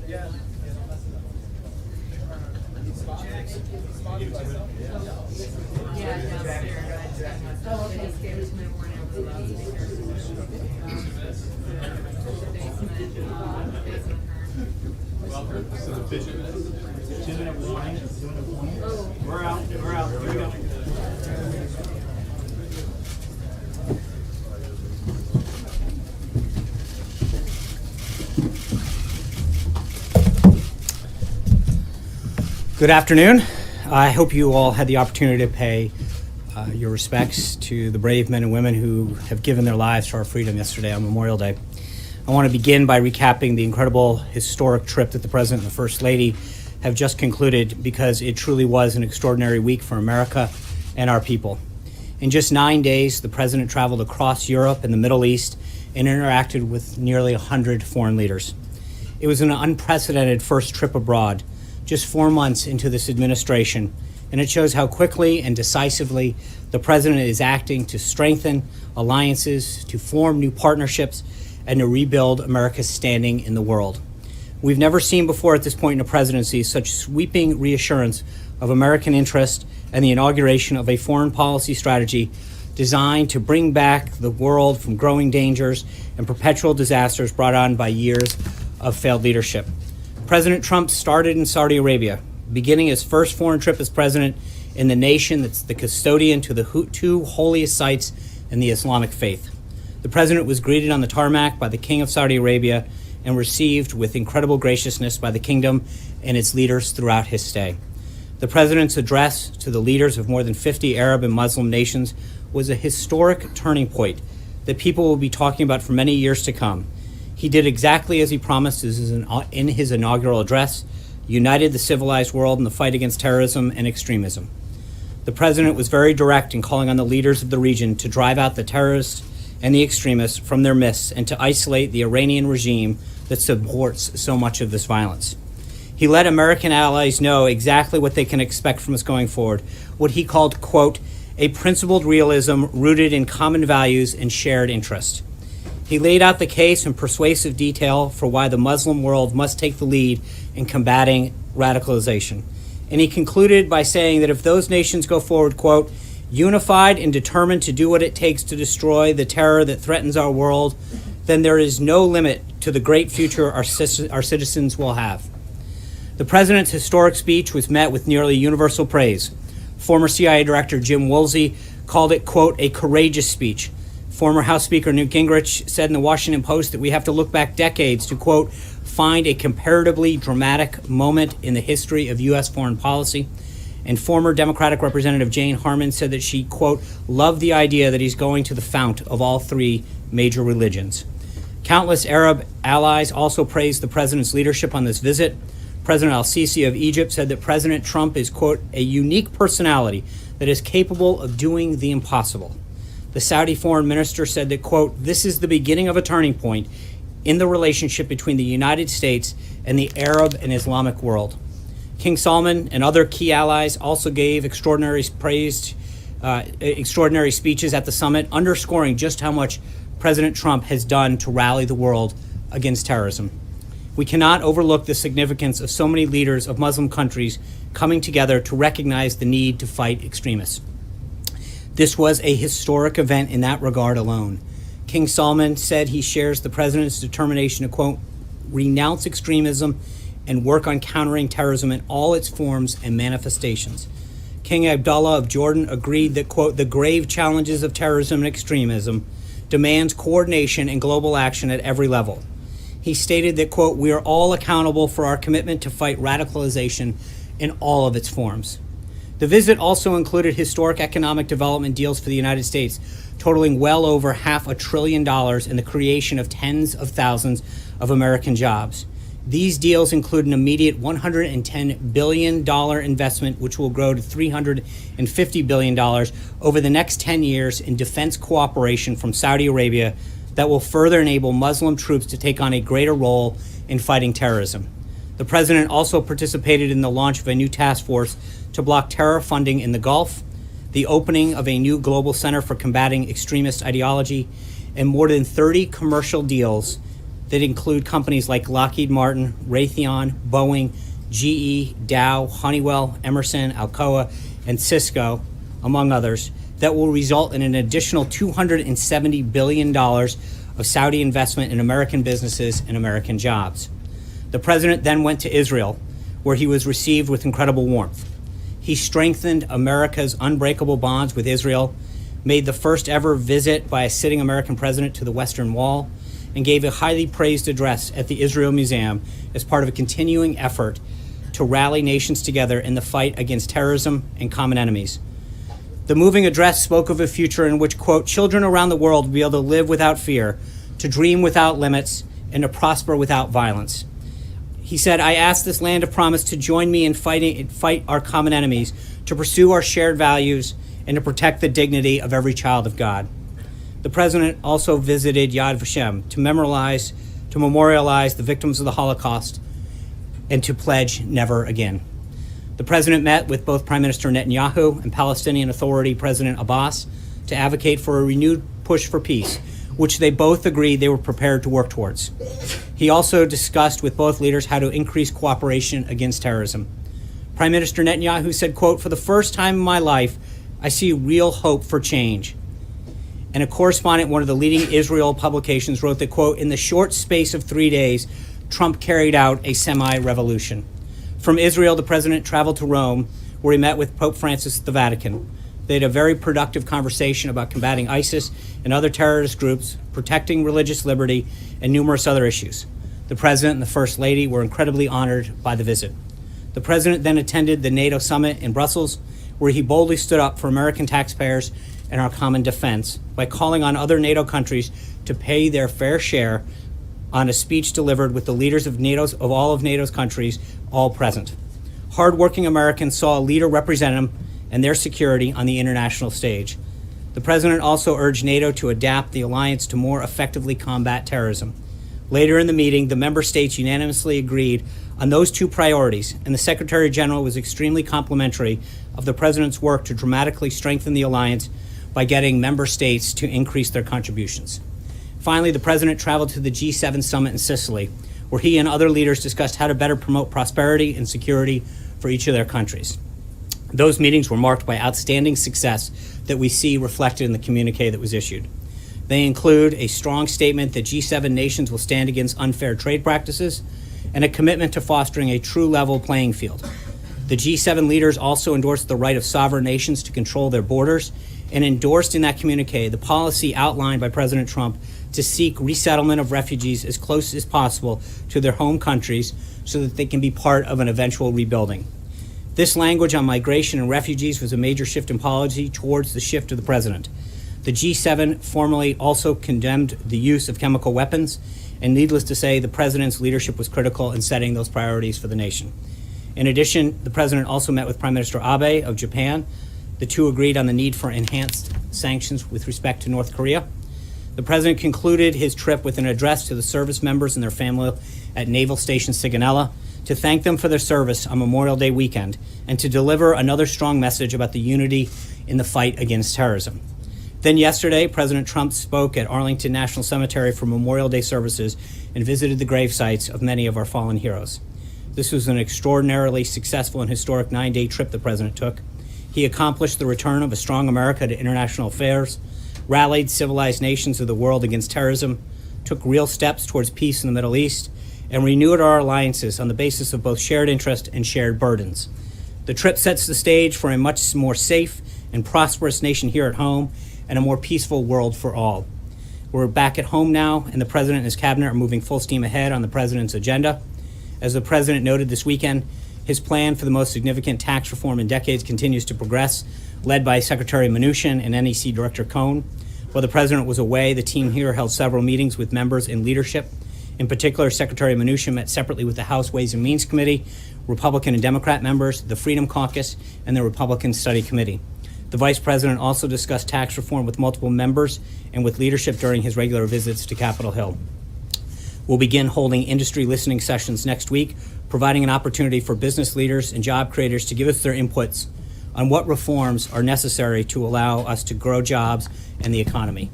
We're out. Here we go. Good afternoon. I hope you all had the opportunity to pay your respects to the brave men and women who have given their lives for our freedom yesterday on Memorial Day. I want to begin by recapping the incredible historic trip that the President and the First Lady have just concluded, because it truly was an extraordinary week for America and our people. In just 9 days, the President traveled across Europe and the Middle East and interacted with nearly 100 foreign leaders. It was an unprecedented first trip abroad, just 4 months into this administration, and it shows how quickly and decisively the President is acting to strengthen alliances, to form new partnerships, and to rebuild America's standing in the world. We've never seen before at this point in a presidency such sweeping reassurance of American interest and the inauguration of a foreign policy strategy designed to bring back the world from growing dangers and perpetual disasters brought on by years of failed leadership. President Trump started in Saudi Arabia, beginning his first foreign trip as president in the nation that's the custodian to the two holiest sites in the Islamic faith. The president was greeted on the tarmac by the King of Saudi Arabia and received with incredible graciousness by the kingdom and its leaders throughout his stay. The president's address to the leaders of more than 50 Arab and Muslim nations was a historic turning point that people will be talking about for many years to come. He did exactly as he promised in his inaugural address, united the civilized world in the fight against terrorism and extremism. The president was very direct in calling on the leaders of the region to drive out the terrorists and the extremists from their midst and to isolate the Iranian regime that supports so much of this violence. He let American allies know exactly what they can expect from us going forward, what he called, quote, a principled realism rooted in common values and shared interest. He laid out the case in persuasive detail for why the Muslim world must take the lead in combating radicalization. And he concluded by saying that if those nations go forward, quote, unified and determined to do what it takes to destroy the terror that threatens our world, then there is no limit to the great future our citizens will have. The president's historic speech was met with nearly universal praise. Former CIA Director Jim Woolsey called it, quote, a courageous speech. Former House Speaker Newt Gingrich said in the Washington Post that we have to look back decades to, quote, find a comparatively dramatic moment in the history of U.S. foreign policy. And former Democratic Representative Jane Harman said that she, quote, loved the idea that he's going to the fount of all three major religions. Countless Arab allies also praised the president's leadership on this visit. President al-Sisi of Egypt said that President Trump is, quote, a unique personality that is capable of doing the impossible. The Saudi foreign minister said that, quote, this is the beginning of a turning point in the relationship between the United States and the Arab and Islamic world. King Salman and other key allies also gave extraordinary speeches at the summit, underscoring just how much President Trump has done to rally the world against terrorism. We cannot overlook the significance of so many leaders of Muslim countries coming together to recognize the need to fight extremists. This was a historic event in that regard alone. King Salman said he shares the president's determination to, quote, renounce extremism and work on countering terrorism in all its forms and manifestations. King Abdullah of Jordan agreed that, quote, the grave challenges of terrorism and extremism demands coordination and global action at every level. He stated that, quote, we are all accountable for our commitment to fight radicalization in all of its forms. The visit also included historic economic development deals for the United States, totaling well over $500 billion in the creation of tens of thousands of American jobs. These deals include an immediate $110 billion investment, which will grow to $350 billion over the next 10 years in defense cooperation from Saudi Arabia that will further enable Muslim troops to take on a greater role in fighting terrorism. The president also participated in the launch of a new task force to block terror funding in the Gulf, the opening of a new global center for combating extremist ideology, and more than 30 commercial deals that include companies like Lockheed Martin, Raytheon, Boeing, GE, Dow, Honeywell, Emerson, Alcoa, and Cisco, among others, that will result in an additional $270 billion of Saudi investment in American businesses and American jobs. The president then went to Israel, where he was received with incredible warmth. He strengthened America's unbreakable bonds with Israel, made the first ever visit by a sitting American president to the Western Wall, and gave a highly praised address at the Israel Museum as part of a continuing effort to rally nations together in the fight against terrorism and common enemies. The moving address spoke of a future in which, quote, children around the world will be able to live without fear, to dream without limits, and to prosper without violence. He said, I ask this land of promise to join me in fight our common enemies, to pursue our shared values, and to protect the dignity of every child of God. The president also visited Yad Vashem to memorialize the victims of the Holocaust and to pledge never again. The president met with both Prime Minister Netanyahu and Palestinian Authority President Abbas to advocate for a renewed push for peace, which they both agreed they were prepared to work towards. He also discussed with both leaders how to increase cooperation against terrorism. Prime Minister Netanyahu said, quote, for the first time in my life, I see real hope for change. And a correspondent at one of the leading Israel publications wrote that, quote, in the short space of 3 days, Trump carried out a semi-revolution. From Israel, the president traveled to Rome, where he met with Pope Francis at the Vatican. They had a very productive conversation about combating ISIS and other terrorist groups, protecting religious liberty, and numerous other issues. The president and the First Lady were incredibly honored by the visit. The president then attended the NATO summit in Brussels, where he boldly stood up for American taxpayers and our common defense by calling on other NATO countries to pay their fair share on a speech delivered with the leaders of all of NATO's countries, all present. Hardworking Americans saw a leader represent them and their security on the international stage. The president also urged NATO to adapt the alliance to more effectively combat terrorism. Later in the meeting, the member states unanimously agreed on those two priorities, and the Secretary General was extremely complimentary of the president's work to dramatically strengthen the alliance by getting member states to increase their contributions. Finally, the president traveled to the G7 summit in Sicily, where he and other leaders discussed how to better promote prosperity and security for each of their countries. Those meetings were marked by outstanding success that we see reflected in the communique that was issued. They include a strong statement that G7 nations will stand against unfair trade practices and a commitment to fostering a true level playing field. The G7 leaders also endorsed the right of sovereign nations to control their borders and endorsed in that communique the policy outlined by President Trump to seek resettlement of refugees as close as possible to their home countries so that they can be part of an eventual rebuilding. This language on migration and refugees was a major shift in policy towards the shift of the president. The G7 formally also condemned the use of chemical weapons, and needless to say, the president's leadership was critical in setting those priorities for the nation. In addition, the president also met with Prime Minister Abe of Japan. The two agreed on the need for enhanced sanctions with respect to North Korea. The president concluded his trip with an address to the service members and their family at Naval Station Sigonella to thank them for their service on Memorial Day weekend and to deliver another strong message about the unity in the fight against terrorism. Then yesterday, President Trump spoke at Arlington National Cemetery for Memorial Day services and visited the grave sites of many of our fallen heroes. This was an extraordinarily successful and historic 9-day trip the president took. He accomplished the return of a strong America to international affairs, rallied civilized nations of the world against terrorism, took real steps towards peace in the Middle East, and renewed our alliances on the basis of both shared interest and shared burdens. The trip sets the stage for a much more safe and prosperous nation here at home and a more peaceful world for all. We're back at home now, and the president and his cabinet are moving full steam ahead on the president's agenda. As the president noted this weekend, his plan for the most significant tax reform in decades continues to progress, led by Secretary Mnuchin and NEC Director Cohn. While the president was away, the team here held several meetings with members in leadership. In particular, Secretary Mnuchin met separately with the House Ways and Means Committee, Republican and Democrat members, the Freedom Caucus, and the Republican Study Committee. The vice president also discussed tax reform with multiple members and with leadership during his regular visits to Capitol Hill. We'll begin holding industry listening sessions next week, providing an opportunity for business leaders and job creators to give us their inputs on what reforms are necessary to allow us to grow jobs and the economy.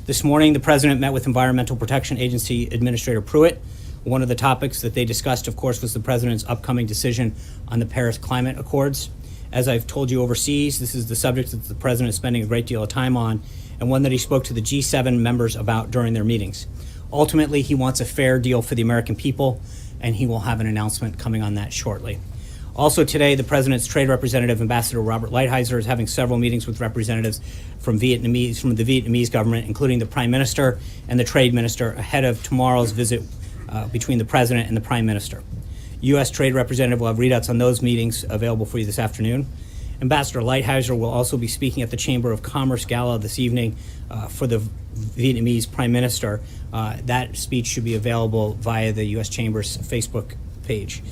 This morning, the President met with Environmental Protection Agency Administrator Pruitt. One of the topics that they discussed, of course, was the President's upcoming decision on the Paris Climate Accords. As I've told you overseas, this is the subject that the President is spending a great deal of time on, and one that he spoke to the G7 members about during their meetings. Ultimately, he wants a fair deal for the American people, and he will have an announcement coming on that shortly. Also today, the President's trade representative, Ambassador Robert Lighthizer, is having several meetings with representatives from the Vietnamese government, including the Prime Minister and the Trade Minister, ahead of tomorrow's visit between the President and the Prime Minister. U.S. Trade Representative will have readouts on those meetings available for you this afternoon. Ambassador Lighthizer will also be speaking at the Chamber of Commerce Gala this evening for the Vietnamese Prime Minister. That speech should be available via the U.S. Chamber's Facebook page.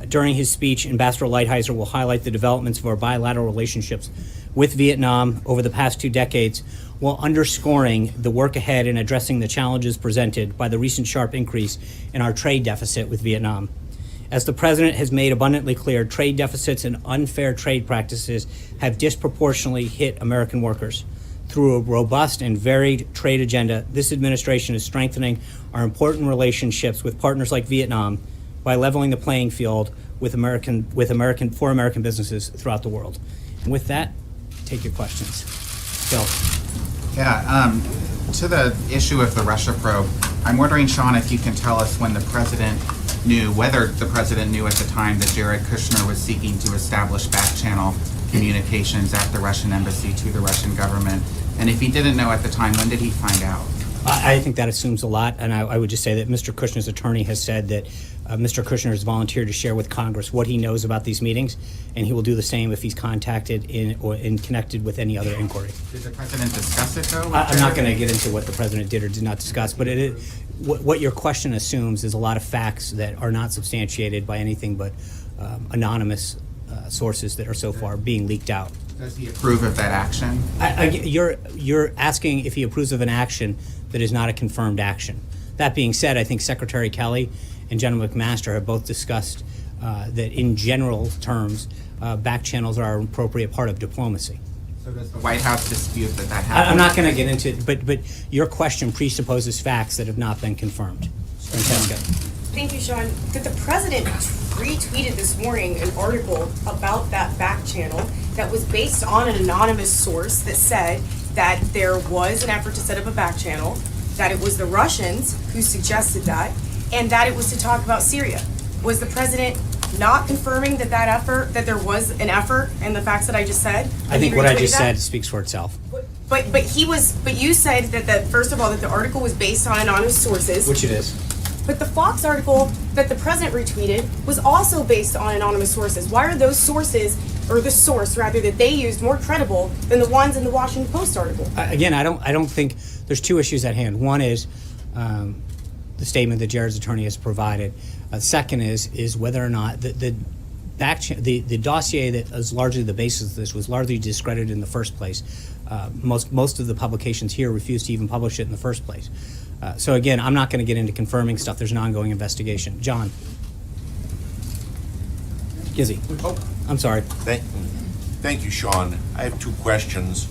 During his speech, Ambassador Lighthizer will highlight the developments of our bilateral relationships with Vietnam over the past 2 decades, while underscoring the work ahead in addressing the challenges presented by the recent sharp increase in our trade deficit with Vietnam. As the President has made abundantly clear, trade deficits and unfair trade practices have disproportionately hit American workers. Through a robust and varied trade agenda, this administration is strengthening our important relationships with partners like Vietnam by leveling the playing field for American businesses throughout the world. And with that, take your questions. Phil. Yeah, to the issue of the Russia probe, I'm wondering, Sean, if you can tell us when the President knew, whether the President knew at the time that Jared Kushner was seeking to establish back-channel communications at the Russian embassy to the Russian government. And if he didn't know at the time, when did he find out? I think that assumes a lot, and I would just say that Mr. Kushner's attorney has said that Mr. Kushner has volunteered to share with Congress what he knows about these meetings, and he will do the same if he's contacted or connected with any other inquiry. Did the President discuss it, though? I'm not going to get into what the President did or did not discuss, but what your question assumes is a lot of facts that are not substantiated by anything but anonymous sources that are so far being leaked out. Does he approve of that action? You're asking if he approves of an action that is not a confirmed action. That being said, I think Secretary Kelly and General McMaster have both discussed that in general terms, back channels are an appropriate part of diplomacy. So does the White House dispute that happened? I'm not going to get into it, but your question presupposes facts that have not been confirmed. Francesca. Thank you, Sean. Did the President retweeted this morning an article about that back channel that was based on an anonymous source that said that there was an effort to set up a back channel, that it was the Russians who suggested that, and that it was to talk about Syria? Was the President not confirming that there was an effort and the facts that I just said? I think what I just said speaks for itself. But you said that first of all that the article was based on anonymous sources. Which it is. But the Fox article that the President retweeted was also based on anonymous sources. Why are those sources, or the source rather, that they used more credible than the ones in the Washington Post article? Again, I don't think there's 2 issues at hand. One is the statement that Jared's attorney has provided. Second is whether or not the dossier that is largely the basis of this was largely discredited in the first place. Most of the publications here refused to even publish it in the first place. So again, I'm not going to get into confirming stuff. There's an ongoing investigation. John. Gizzy. Oh, I'm sorry. Thank you, Sean. I have 2 questions.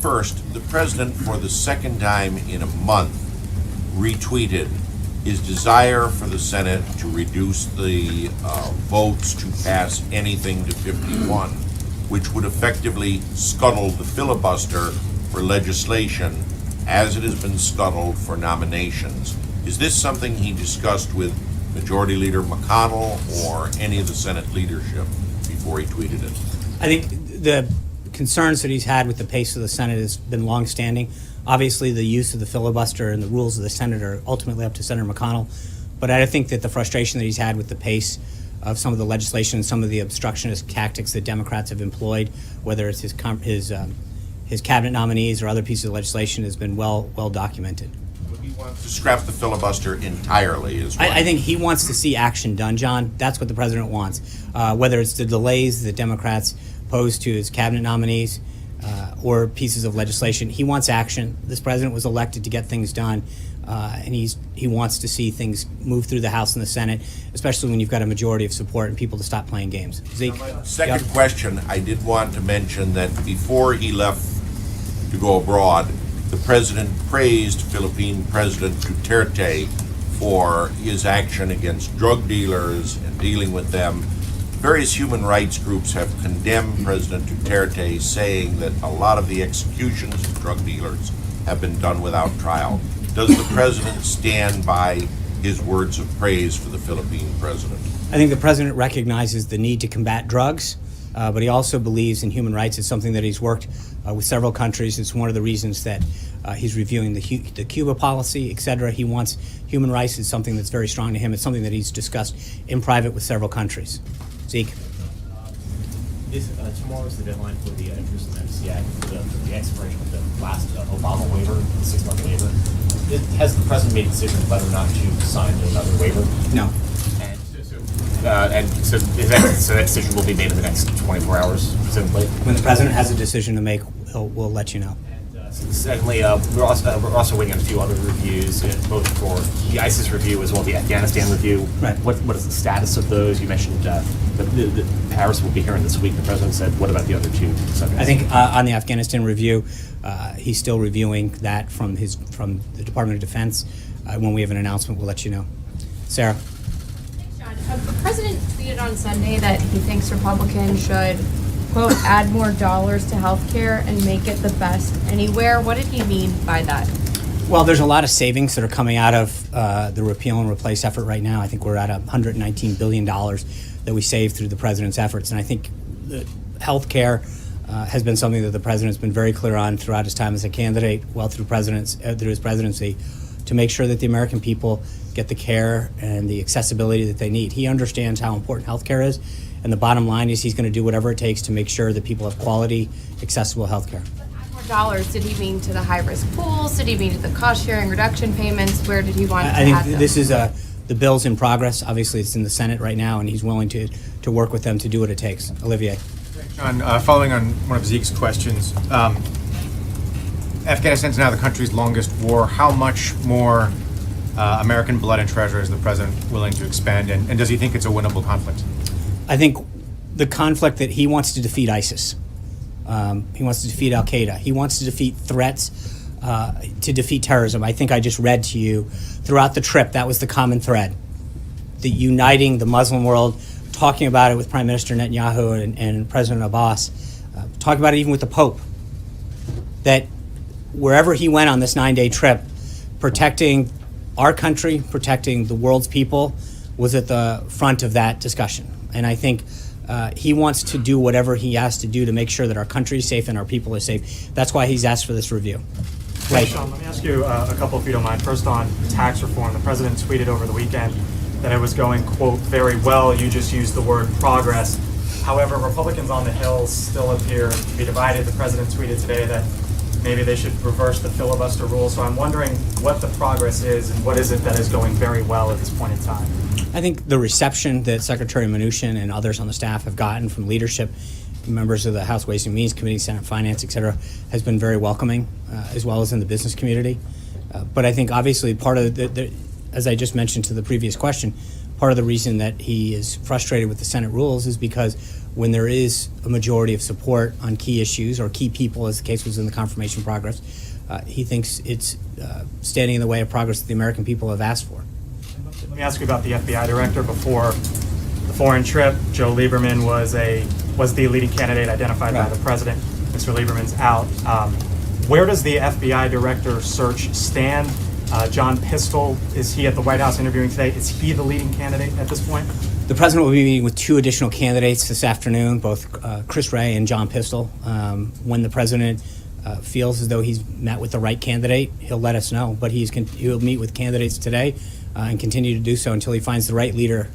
First, the President, for the second time in a month, retweeted his desire for the Senate to reduce the votes to pass anything to 51, which would effectively scuttle the filibuster for legislation as it has been scuttled for nominations. Is this something he discussed with Majority Leader McConnell or any of the Senate leadership before he tweeted it? I think the concerns that he's had with the pace of the Senate has been longstanding. Obviously, the use of the filibuster and the rules of the Senate are ultimately up to Senator McConnell. But I think that the frustration that he's had with the pace of some of the legislation and some of the obstructionist tactics that Democrats have employed, whether it's his cabinet nominees or other pieces of legislation, has been well documented. He wants to scrap the filibuster entirely as well. I think he wants to see action done, John. That's what the President wants. Whether it's the delays that Democrats pose to his cabinet nominees or pieces of legislation, he wants action. This President was elected to get things done, and he wants to see things move through the House and the Senate, especially when you've got a majority of support and people to stop playing games. Zeke? Second question, I did want to mention that before he left to go abroad, the president praised Philippine President Duterte for his action against drug dealers and dealing with them. Various human rights groups have condemned President Duterte, saying that a lot of the executions of drug dealers have been done without trial. Does the president stand by his words of praise for the Philippine president? I think the president recognizes the need to combat drugs, but he also believes in human rights. It's something that he's worked with several countries. It's one of the reasons that he's reviewing the Cuba policy, et cetera. He wants human rights. Is something that's very strong to him. It's something that he's discussed in private with several countries. Zeke. Tomorrow is the deadline for the Jerusalem Embassy Act, the expiration of the last Obama waiver, the 6-month waiver. Has the president made a decision whether or not to sign another waiver? No. And so that decision will be made in the next 24 hours, presumably? When the president has a decision to make, we'll let you know. Secondly, we're also waiting on a few other reviews, both for the ISIS review as well as the Afghanistan review. Right. What is the status of those? You mentioned that Harris will be hearing this week. The president said, what about the other two subjects? I think on the Afghanistan review, he's still reviewing that from the Department of Defense. When we have an announcement, we'll let you know. Sarah. John, the president tweeted on Sunday that he thinks Republicans should, quote, add more dollars to healthcare and make it the best anywhere. What did he mean by that? Well, there's a lot of savings that are coming out of the repeal and replace effort right now. I think we're at $119 billion that we saved through the president's efforts. And I think that healthcare has been something that the president's been very clear on throughout his time as a candidate, through his presidency, to make sure that the American people get the care and the accessibility that they need. He understands how important healthcare is, and the bottom line is he's going to do whatever it takes to make sure that people have quality, accessible healthcare. More dollars, did he mean to the high-risk pools? Did he mean to the cost-sharing reduction payments? Where did he want to I add think them? this is the bill's in progress. Obviously, it's in the Senate right now, and he's willing to work with them to do what it takes. Olivier. John, following on one of Zeke's questions, Afghanistan's now the country's longest war. How much more American blood and treasure is the president willing to expend, and does he think it's a winnable conflict? I think the conflict that he wants to defeat ISIS. He wants to defeat Al Qaeda. He wants to defeat threats, to defeat terrorism. I think I just read to you throughout the trip, that was the common thread. The uniting the Muslim world, talking about it with Prime Minister Netanyahu and President Abbas, talking about it even with the Pope, that wherever he went on this 9-day trip, protecting our country, protecting the world's people was at the front of that discussion. And I think he wants to do whatever he has to do to make sure that our country is safe and our people are safe. That's why he's asked for this review. Hey, Sean, let me ask you a couple, if you don't mind. First, on tax reform, the president tweeted over the weekend that it was going, quote, very well. You just used the word progress. However, Republicans on the Hill still appear to be divided. The president tweeted today that maybe they should reverse the filibuster rule. So I'm wondering what the progress is and what is it that is going very well at this point in time? I think the reception that Secretary Mnuchin and others on the staff have gotten from leadership, members of the House Ways and Means Committee, Senate Finance, et cetera, has been very welcoming, as well as in the business community. But I think obviously part of as I just mentioned to the previous question, part of the reason that he is frustrated with the Senate rules is because when there is a majority of support on key issues or key people, as the case was in the confirmation progress, he thinks it's standing in the way of progress that the American people have asked for. Let me ask you about the FBI director. Before the foreign trip, Joe Lieberman was the leading candidate identified by the president. Mr. Lieberman's out. Where does the FBI director search stand? John Pistol, is he at the White House interviewing today? Is he the leading candidate at this point? The president will be meeting with 2 additional candidates this afternoon, both Chris Wray and John Pistol. When the president feels as though he's met with the right candidate, he'll let us know. But he'll meet with candidates today and continue to do so until he finds the right leader.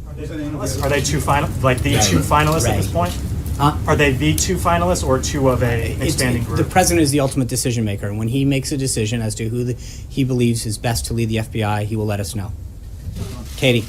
Are they two finalists at this point? Huh? Are they the 2 finalists or 2 of an expanding group? The president is the ultimate decision maker, and when he makes a decision as to who he believes is best to lead the FBI, he will let us know. Katie.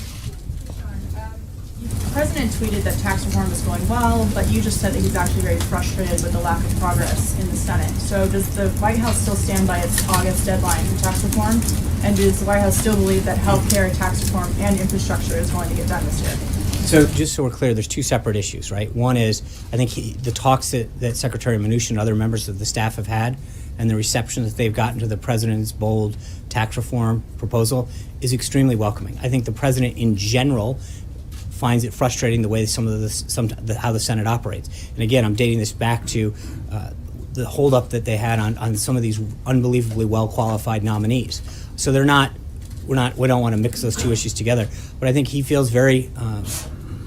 The president tweeted that tax reform is going well, but you just said that he's actually very frustrated with the lack of progress in the Senate. So does the White House still stand by its August deadline for tax reform? And does the White House still believe that health care, tax reform, and infrastructure is going to get done this year? So just so we're clear, there's 2 separate issues, right? One is, I think the talks that Secretary Mnuchin and other members of the staff have had, and the reception that they've gotten to the president's bold tax reform proposal is extremely welcoming. I think the president in general finds it frustrating the way how the Senate operates. And again, I'm dating this back to the holdup that they had on some of these unbelievably well-qualified nominees. So we don't want to mix those two issues together. But I think he feels very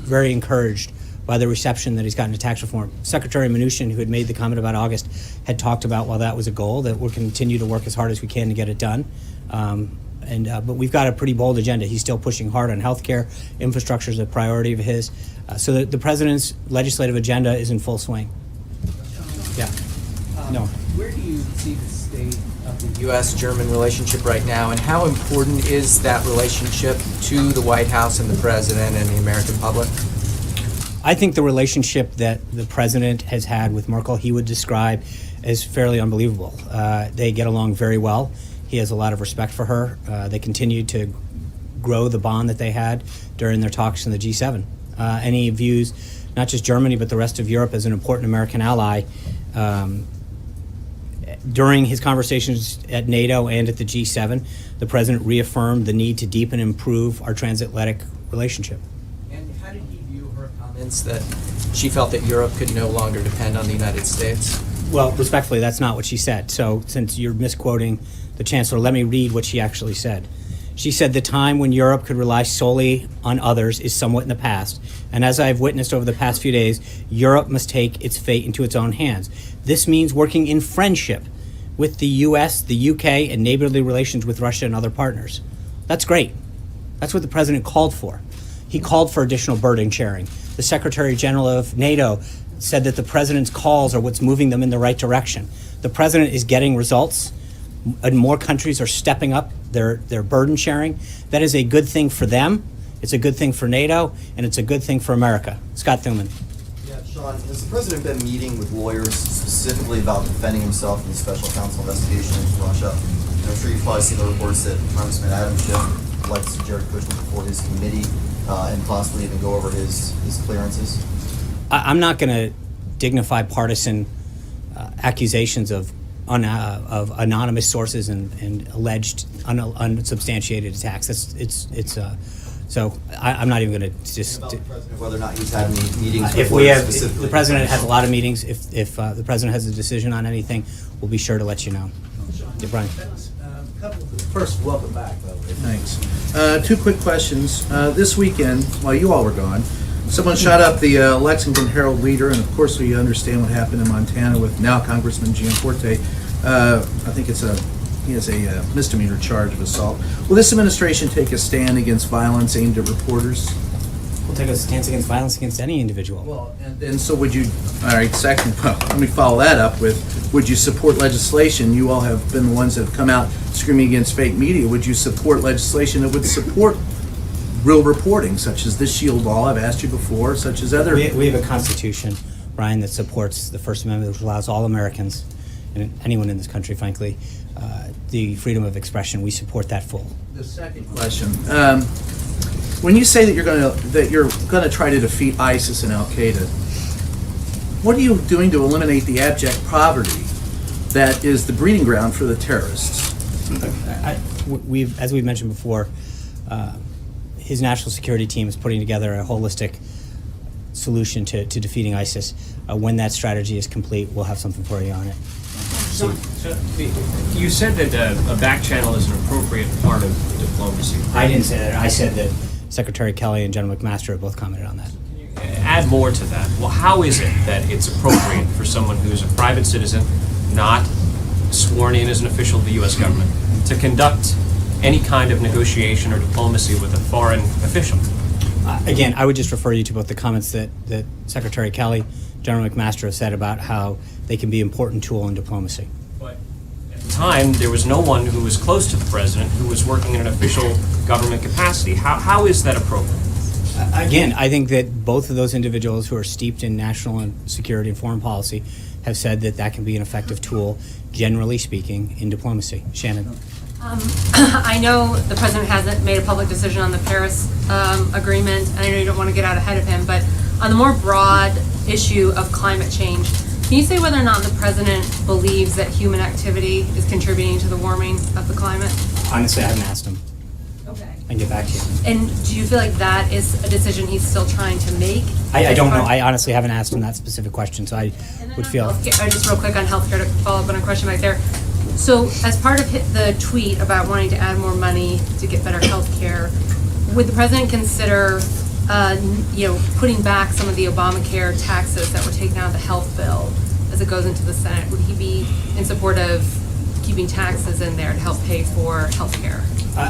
encouraged by the reception that he's gotten to tax reform. Secretary Mnuchin, who had made the comment about August, had talked about, while that was a goal, that we'll continue to work as hard as we can to get it done. But we've got a pretty bold agenda. He's still pushing hard on healthcare. Infrastructure is a priority of his. So the president's legislative agenda is in full swing. Yeah. No. Where do you see the state of the U.S.-German relationship right now, and how important is that relationship to the White House and the president and the American public? I think the relationship that the president has had with Merkel, he would describe as fairly unbelievable. They get along very well. He has a lot of respect for her. They continue to grow the bond that they had during their talks in the G7. And he views not just Germany, but the rest of Europe as an important American ally. During his conversations at NATO and at the G7, the president reaffirmed the need to deepen and improve our transatlantic relationship. And how did he view her comments that she felt that Europe could no longer depend on the United States? Well, respectfully, that's not what she said. So since you're misquoting the chancellor, let me read what she actually said. She said, "The time when Europe could rely solely on others is somewhat in the past. And as I've witnessed over the past few days, Europe must take its fate into its own hands. This means working in friendship with the U.S., the U.K., and neighborly relations with Russia and other partners." That's great. That's what the president called for. He called for additional burden sharing. The Secretary General of NATO said that the president's calls are what's moving them in the right direction. The president is getting results, and more countries are stepping up their burden sharing. That is a good thing for them, it's a good thing for NATO, and it's a good thing for America. Scott Thunman. Yeah, Sean, has the president been meeting with lawyers specifically about defending himself in the special counsel investigation into Russia? And I'm sure you've probably seen the reports that Congressman Adam Schiff likes Jared Kushner before his committee and possibly even go over his clearances. I'm not going to dignify partisan accusations of anonymous sources and alleged unsubstantiated attacks. So I'm not even going to just. About the president, whether or not he's had any meetings If with we lawyers have, if specifically. the president has a lot of meetings. If the president has a decision on anything, we'll be sure to let you know. Yeah, Brian. First, welcome back, by the way. Thanks. Two quick questions. This weekend, while you all were gone, someone shot up the Lexington Herald Leader, and of course we understand what happened in Montana with now Congressman Gianforte. I think he has a misdemeanor charge of assault. Will this administration take a stand against violence aimed at reporters? We'll take a stance against violence against any individual. Well, and so would you, all right, second, well, let me follow that up with, would you support legislation? You all have been the ones that have come out screaming against fake media. Would you support legislation that would support real reporting, such as this SHIELD law I've asked you before, such as other? We have a constitution, Brian, that supports the First Amendment, which allows all Americans, and anyone in this country, frankly, the freedom of expression. We support that full. The second question. When you say that you're gonna try to defeat ISIS and Al Qaeda, what are you doing to eliminate the abject poverty that is the breeding ground for the terrorists? As we've mentioned before, his national security team is putting together a holistic solution to defeating ISIS. When that strategy is complete, we'll have something for you on it. So you said that a back channel is an appropriate part of diplomacy. I didn't say that. I said that Secretary Kelly and General McMaster have both commented on that. Add more to that. Well, how is it that it's appropriate for someone who is a private citizen, not sworn in as an official of the U.S. government, to conduct any kind of negotiation or diplomacy with a foreign official? Again, I would just refer you to both the comments that Secretary Kelly, General McMaster have said about how they can be an important tool in diplomacy. But at the time, there was no one who was close to the president who was working in an official government capacity. How is that appropriate? Again, I think that both of those individuals who are steeped in national and security and foreign policy have said that that can be an effective tool, generally speaking, in diplomacy. Shannon. I know the president hasn't made a public decision on the Paris agreement, and I know you don't want to get out ahead of him, but on the more broad issue of climate change, Can you say whether or not the president believes that human activity is contributing to the warming of the climate? Honestly, I haven't asked him. Okay. I can get back to you. And do you feel like that is a decision he's still trying to make? I don't know. I honestly haven't asked him that specific question, so I would feel. Just real quick on healthcare to follow up on a question back there. So as part of the tweet about wanting to add more money to get better healthcare, would the president consider, putting back some of the Obamacare taxes that were taken out of the health bill as it goes into the Senate? Would he be in support of keeping taxes in there to help pay for healthcare?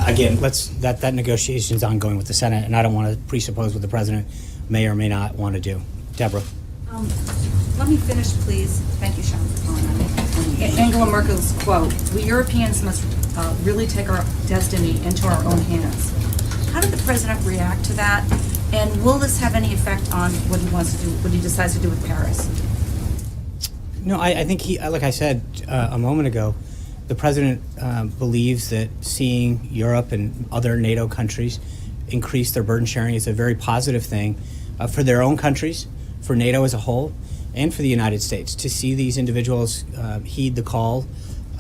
Again, that negotiation is ongoing with the Senate, and I don't want to presuppose what the president may or may not want to do. Deborah. Let me finish, please. Thank you, Sean, for calling on me. Angela Merkel's quote, "We Europeans must really take our destiny into our own hands." How did the president react to that? And will this have any effect on what he wants to do, what he decides to do with Paris? No, I think like I said a moment ago, the president believes that seeing Europe and other NATO countries increase their burden sharing is a very positive thing for their own countries, for NATO as a whole, and for the United States. To see these individuals heed the call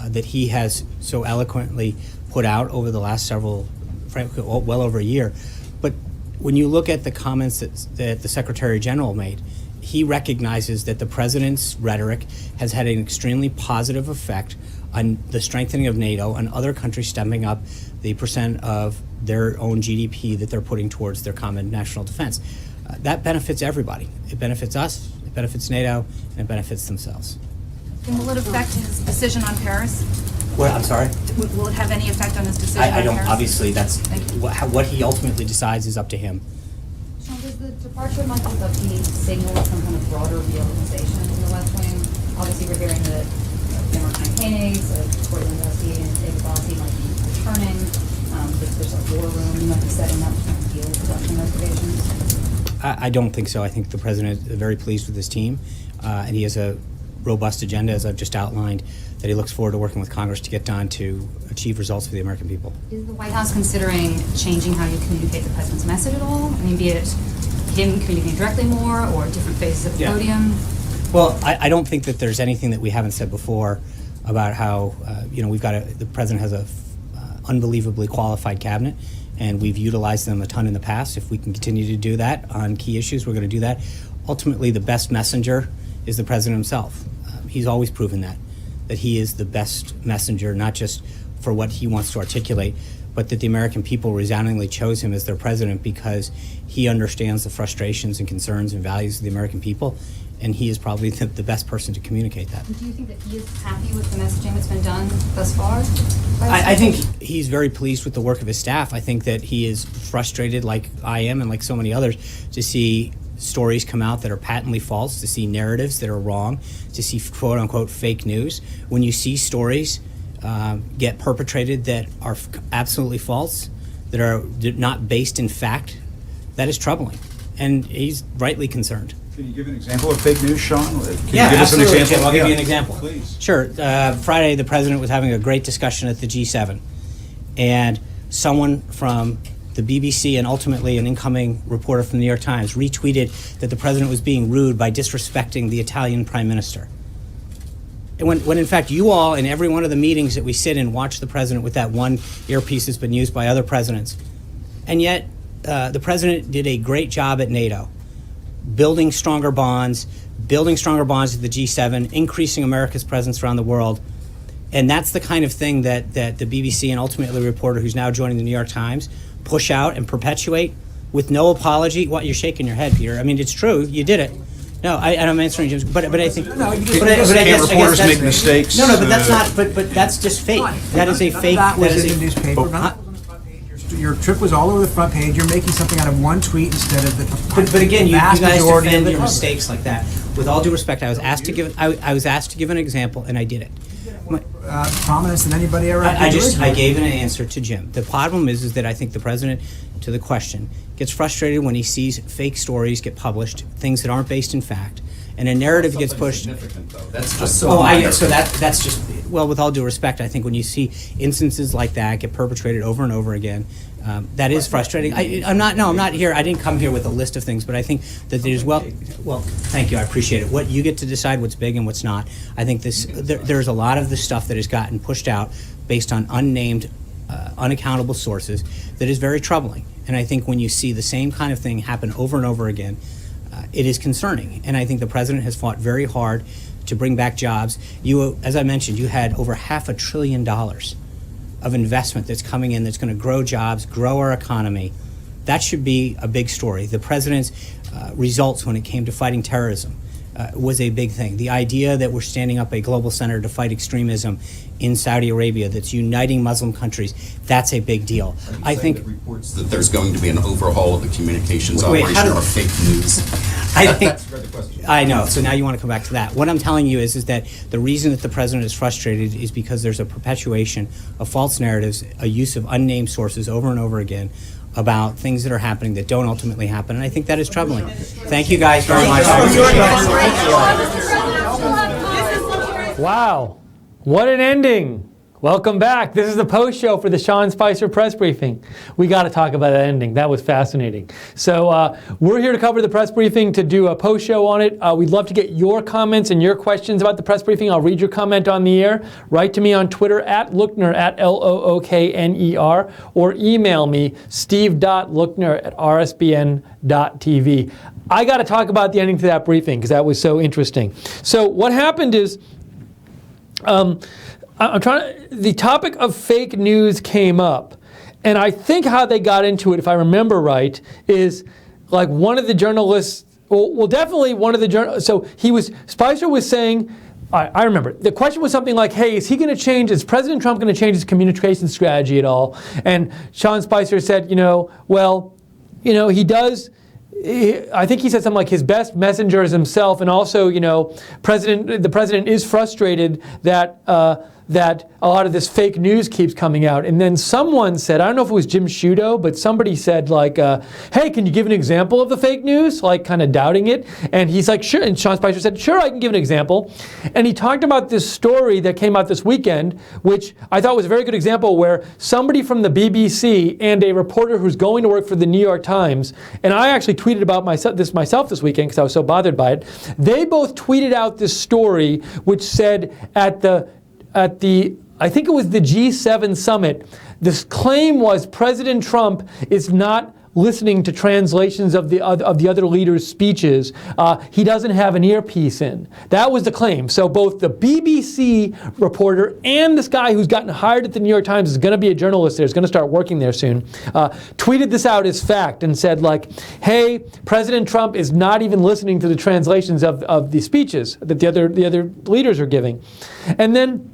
that he has so eloquently put out over the last frankly, well over a year. But when you look at the comments that the Secretary General made, he recognizes that the president's rhetoric has had an extremely positive effect on the strengthening of NATO and other countries stepping up the percent of their own GDP that they're putting towards their common national defense. That benefits everybody. It benefits us, it benefits NATO, and it benefits themselves. And will it affect his decision on Paris? What, I'm sorry? Will it have any effect on his decision I on don't, Paris? obviously, that's, what he ultimately decides is up to him. Sean, does the departure of Michael Lipke signal some kind of broader reorganization in the left wing? Obviously, we're hearing that former campaign aides, Corey Lewandowski and David Bossie might be returning. There's a war room, you might be setting up to deal with production investigations. I don't think so. I think the president is very pleased with his team, and he has a robust agenda, as I've just outlined, that he looks forward to working with Congress to get done to achieve results for the American people. Is the White House considering changing how you communicate the president's message at all? I mean, be it him communicating directly more or different phases of the podium? Well, I don't think that there's anything that we haven't said before about how, the president has a unbelievably qualified cabinet, and we've utilized them a ton in the past. If we can continue to do that on key issues, we're going to do that. Ultimately, the best messenger is the president himself. He's always proven that he is the best messenger, not just for what he wants to articulate, but that the American people resoundingly chose him as their president because he understands the frustrations and concerns and values of the American people, and he is probably the best person to communicate that. Do you think that he is happy with the messaging that's been done thus far? I think he's very pleased with the work of his staff. I think that he is frustrated, like I am and like so many others, to see stories come out that are patently false, to see narratives that are wrong, to see quote-unquote fake news. When you see stories get perpetrated that are absolutely false, that are not based in fact, that is troubling. And he's rightly concerned. Can you give an example of fake news, Sean? Can you give absolutely, us an example? Jim. I'll give you an example. Please. Sure. Friday, the president was having a great discussion at the G7, and someone from the BBC and ultimately an incoming reporter from the New York Times retweeted that the president was being rude by disrespecting the Italian prime minister. And when in fact you all in every one of the meetings that we sit in watch the president with that one earpiece that's been used by other presidents. And yet the president did a great job at NATO, building stronger bonds at the G7, increasing America's presence around the world. And that's the kind of thing that the BBC and ultimately a reporter who's now joining the New York Times push out and perpetuate with no apology. What, you're shaking your head, Peter. I mean, it's true. You did it. No, I'm answering Jim's, but I think. No, you just can't reporters make mistakes. No, but that's not. But that's just fake. That is a fake. That That was is in the a newspaper. Not on the front page. Your trip was all over the front page. You're making something out of one tweet instead of the. But again, you guys vast majority of defend the your public. mistakes like that. With all due respect, I was asked to give an example, and I did it. Prominence than anybody ever. I gave an answer to Jim. The problem is that I think the president, to the question, gets frustrated when he sees fake stories get published, things that aren't based in fact, and a narrative gets pushed. That's just so. So that's just well, with all due respect, I think when you see instances like that get perpetrated over and over again, that is frustrating. I'm not here, I didn't come here with a list of things, but I think that there's, well, thank you, I appreciate it. What you get to decide what's big and what's not. I think there's a lot of the stuff that has gotten pushed out based on unnamed, unaccountable sources that is very troubling. And I think when you see the same kind of thing happen over and over again, it is concerning. And I think the president has fought very hard to bring back jobs. You, as I mentioned, you had over $500 billion of investment that's coming in that's going to grow jobs, grow our economy. That should be a big story. The president's results when it came to fighting terrorism was a big thing. The idea that we're standing up a global center to fight extremism in Saudi Arabia that's uniting Muslim countries, that's a big deal. I think reports that there's going to be an overhaul of the communications Wait, operation or fake news. That's the question. I know, so now you want to come back to that. What I'm telling you is that the reason that the president is frustrated is because there's a perpetuation of false narratives, a use of unnamed sources over and over again about things that are happening that don't ultimately happen, and I think that is troubling. Thank you guys very much. I appreciate it. Wow, what an ending. Welcome back. This is the post show for the Sean Spicer press briefing. We got to talk about that ending. That was fascinating. So we're here to cover the press briefing, to do a post show on it. We'd love to get your comments and your questions about the press briefing. I'll read your comment on the air. Write to me on Twitter at Lookner, at Lookner, or email me, steve.lookner@rsbn.tv. I got to talk about the ending to that briefing because that was so interesting. So what happened is, the topic of fake news came up, and I think how they got into it, if I remember right, is like one of the journalists, well definitely one of the journalists, so Spicer was saying, I remember, the question was something like, hey, is President Trump going to change his communication strategy at all? And Sean Spicer said, he does. I think he said something like his best messenger is himself, and also, the president is frustrated that that a lot of this fake news keeps coming out. And then someone said, I don't know if it was Jim Sciutto, but somebody said like, hey, can you give an example of the fake news? Like kind of doubting it. And he's like, sure. And Sean Spicer said, sure, I can give an example. And he talked about this story that came out this weekend, which I thought was a very good example, where somebody from the BBC and a reporter who's going to work for the New York Times, and I actually tweeted about this myself this weekend because I was so bothered by it. They both tweeted out this story which said at the I think it was the G7 summit, this claim was President Trump is not listening to translations of the other leaders' speeches. He doesn't have an earpiece in. That was the claim. So both the BBC reporter and this guy who's gotten hired at the New York Times is going to be a journalist there, is going to start working there soon, tweeted this out as fact and said like, hey, President Trump is not even listening to the translations of the speeches that the other leaders are giving. And then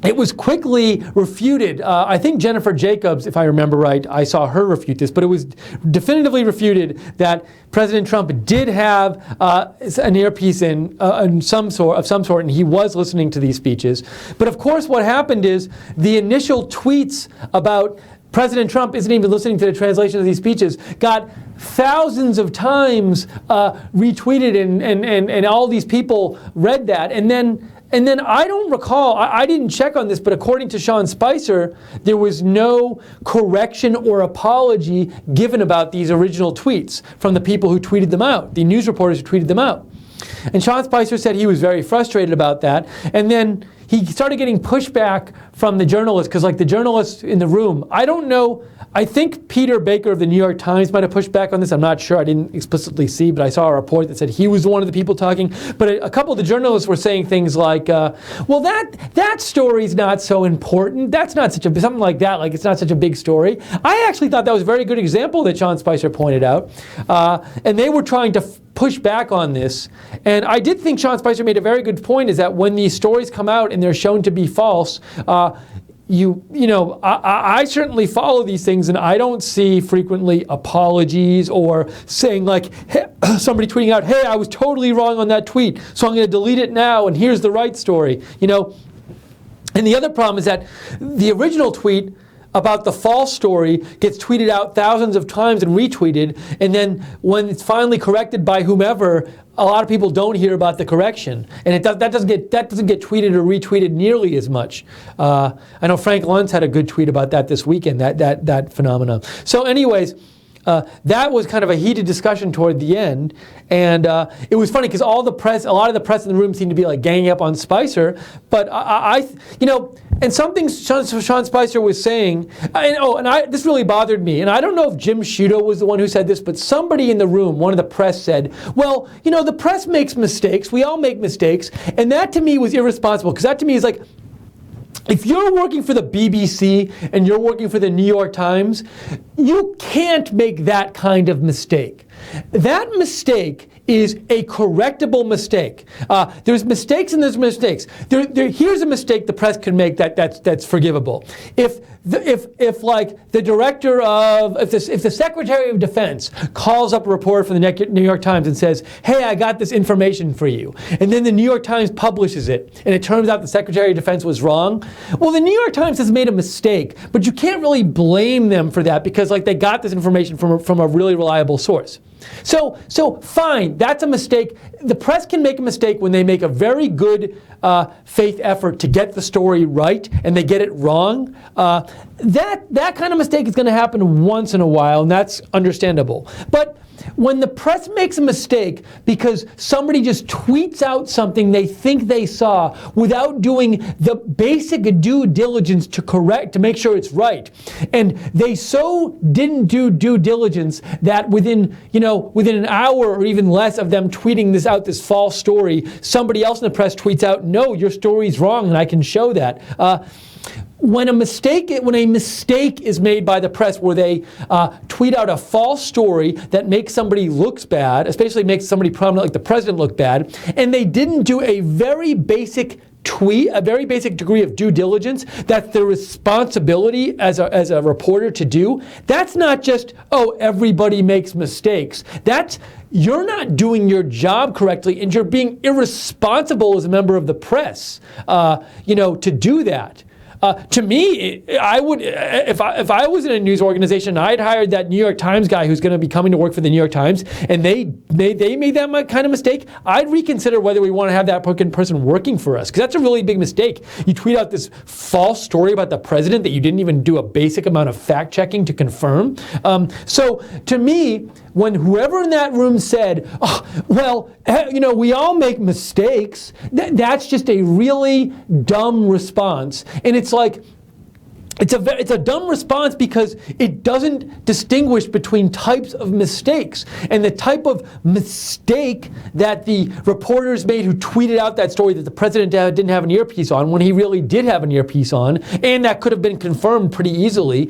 it was quickly refuted. I think Jennifer Jacobs, if I remember right, I saw her refute this, but it was definitively refuted that President Trump did have an earpiece in some sort, and he was listening to these speeches. But of course, what happened is the initial tweets about President Trump isn't even listening to the translation of these speeches got thousands of times retweeted, and all these people read that, and then I don't recall, I didn't check on this, but according to Sean Spicer, there was no correction or apology given about these original tweets from the people who tweeted them out, the news reporters who tweeted them out. And Sean Spicer said he was very frustrated about that. And then he started getting pushback from the journalists, because like the journalists in the room, I don't know, I think Peter Baker of the New York Times might have pushed back on this. I'm not sure. I didn't explicitly see, but I saw a report that said he was one of the people talking. But a couple of the journalists were saying things like, well, that story's not so important. That's not such a, something like that, like it's not such a big story. I actually thought that was a very good example that Sean Spicer pointed out. And they were trying to push back on this. And I did think Sean Spicer made a very good point, is that when these stories come out and they're shown to be false, I certainly follow these things, and I don't see frequently apologies or saying like, hey, somebody tweeting out, hey, I was totally wrong on that tweet, so I'm going to delete it now, and here's the right story. And the other problem is that the original tweet, about the false story gets tweeted out thousands of times and retweeted, and then when it's finally corrected by whomever, a lot of people don't hear about the correction, and that doesn't get tweeted or retweeted nearly as much. I know Frank Luntz had a good tweet about that this weekend. That phenomenon. So, anyways. That was kind of a heated discussion toward the end, and it was funny because a lot of the press in the room seemed to be like ganging up on Spicer. But and something Sean Spicer was saying, this really bothered me, and I don't know if Jim Sciutto was the one who said this, but somebody in the room, one of the press said, well, the press makes mistakes, we all make mistakes, and that to me was irresponsible, because that to me is like, if you're working for the BBC and you're working for the New York Times, you can't make that kind of mistake. That mistake is a correctable mistake. There's mistakes and there's mistakes. Here's a mistake the press can make that's forgivable. If the Secretary of Defense calls up a reporter from the New York Times and says, hey, I got this information for you, and then the New York Times publishes it, and it turns out the Secretary of Defense was wrong, well, the New York Times has made a mistake, but you can't really blame them for that because they got this information from a really reliable source. So fine, that's a mistake. The press can make a mistake when they make a very good faith effort to get the story right and they get it wrong. That kind of mistake is going to happen once in a while, and that's understandable. But when the press makes a mistake because somebody just tweets out something they think they saw without doing the basic due diligence to make sure it's right, and they so didn't do due diligence that within an hour or even less of them tweeting this false story, somebody else in the press tweets out, no, your story's wrong, and I can show that. When a mistake is made by the press where they tweet out a false story that makes somebody looks bad, especially makes somebody prominent like the president look bad, and they didn't do a very basic degree of due diligence, that's their responsibility as a reporter to do. That's not just, everybody makes mistakes. That's, you're not doing your job correctly, and you're being irresponsible as a member of the press, to do that. To me, I would, if I was in a news organization, I'd hired that New York Times guy who's going to be coming to work for the New York Times, and they made that kind of mistake, I'd reconsider whether we want to have that person working for us, because that's a really big mistake. You tweet out this false story about the president that you didn't even do a basic amount of fact-checking to confirm. So to me, when whoever in that room said, we all make mistakes, that's just a really dumb response. And it's like, it's a dumb response because it doesn't distinguish between types of mistakes. And the type of mistake that the reporters made who tweeted out that story that the president didn't have an earpiece on when he really did have an earpiece on, and that could have been confirmed pretty easily.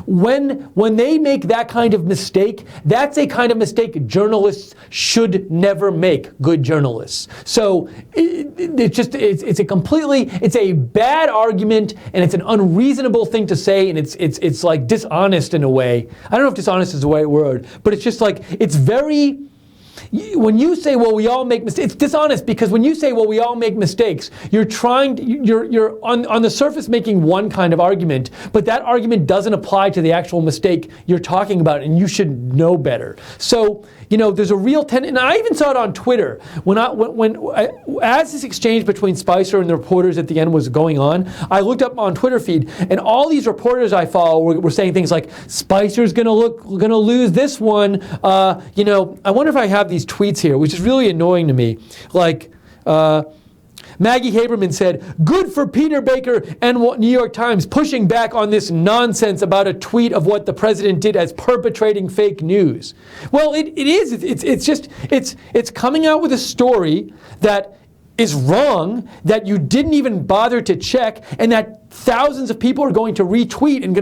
When they make that kind of mistake, that's a kind of mistake journalists should never make, good journalists. So it's a bad argument, and it's an unreasonable thing to say, and it's like dishonest in a way. I don't know if dishonest is the right word, but it's just like, it's very, when you say, well, we all make mistakes, it's dishonest, because when you say, well, we all make mistakes, you're on the surface making one kind of argument, but that argument doesn't apply to the actual mistake you're talking about, and you should know better. So, there's a real tendency, and I even saw it on Twitter, as this exchange between Spicer and the reporters at the end was going on, I looked up on Twitter feed, and all these reporters I follow were saying things like, Spicer's gonna lose this one, I wonder if I have these tweets here, which is really annoying to me. Like, Maggie Haberman said, good for Peter Baker and New York Times pushing back on this nonsense about a tweet of what the president did as perpetrating fake news. Well, it is. It's coming out with a story that is wrong, that you didn't even bother to check, and that thousands of people are going to retweet and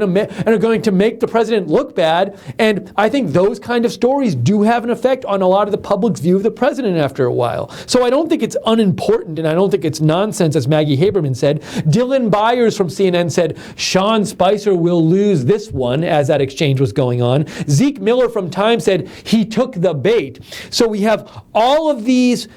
are going to make the president look bad. And I think those kind of stories do have an effect on a lot of the public's view of the president after a while. So I don't think it's unimportant, and I don't think it's nonsense, as Maggie Haberman said. Dylan Byers from CNN said, Sean Spicer will lose this one, as that exchange was going on. Zeke Miller from Time said he took the bait. So we have all of these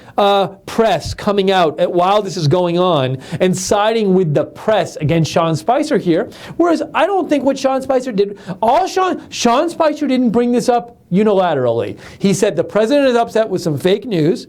press coming out while this is going on and siding with the press against and Sean Spicer here. Whereas I don't think what Sean Spicer did, Sean Spicer didn't bring this up unilaterally. He said the president is upset with some fake news.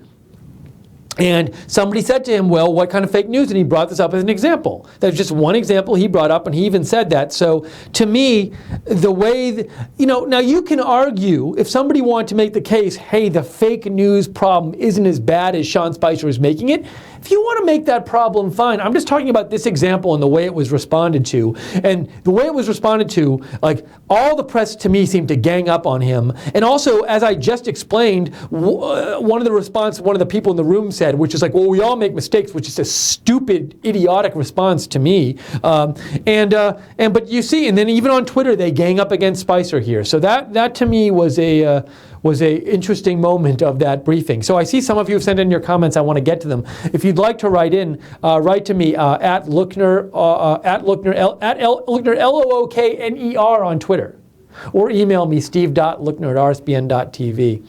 And somebody said to him, well, what kind of fake news? And he brought this up as an example. That's just one example he brought up, and he even said that. So to me, the way, now you can argue, if somebody wanted to make the case, hey, the fake news problem isn't as bad as Sean Spicer is making it, if you want to make that problem, fine. I'm just talking about this example and the way it was responded to. And the way it was responded to, like, all the press to me seemed to gang up on him. And also, as I just explained, one of the people in the room said, which is like, well, we all make mistakes, which is a stupid, idiotic response to me. But you see, and then even on Twitter, they gang up against Spicer here. So that to me was a interesting moment of that briefing. So I see some of you have sent in your comments. I want to get to them. If you'd like to write in, write to me at Lookner, Lookner, Lookner on Twitter, or email me steve.lookner@rsbn.tv.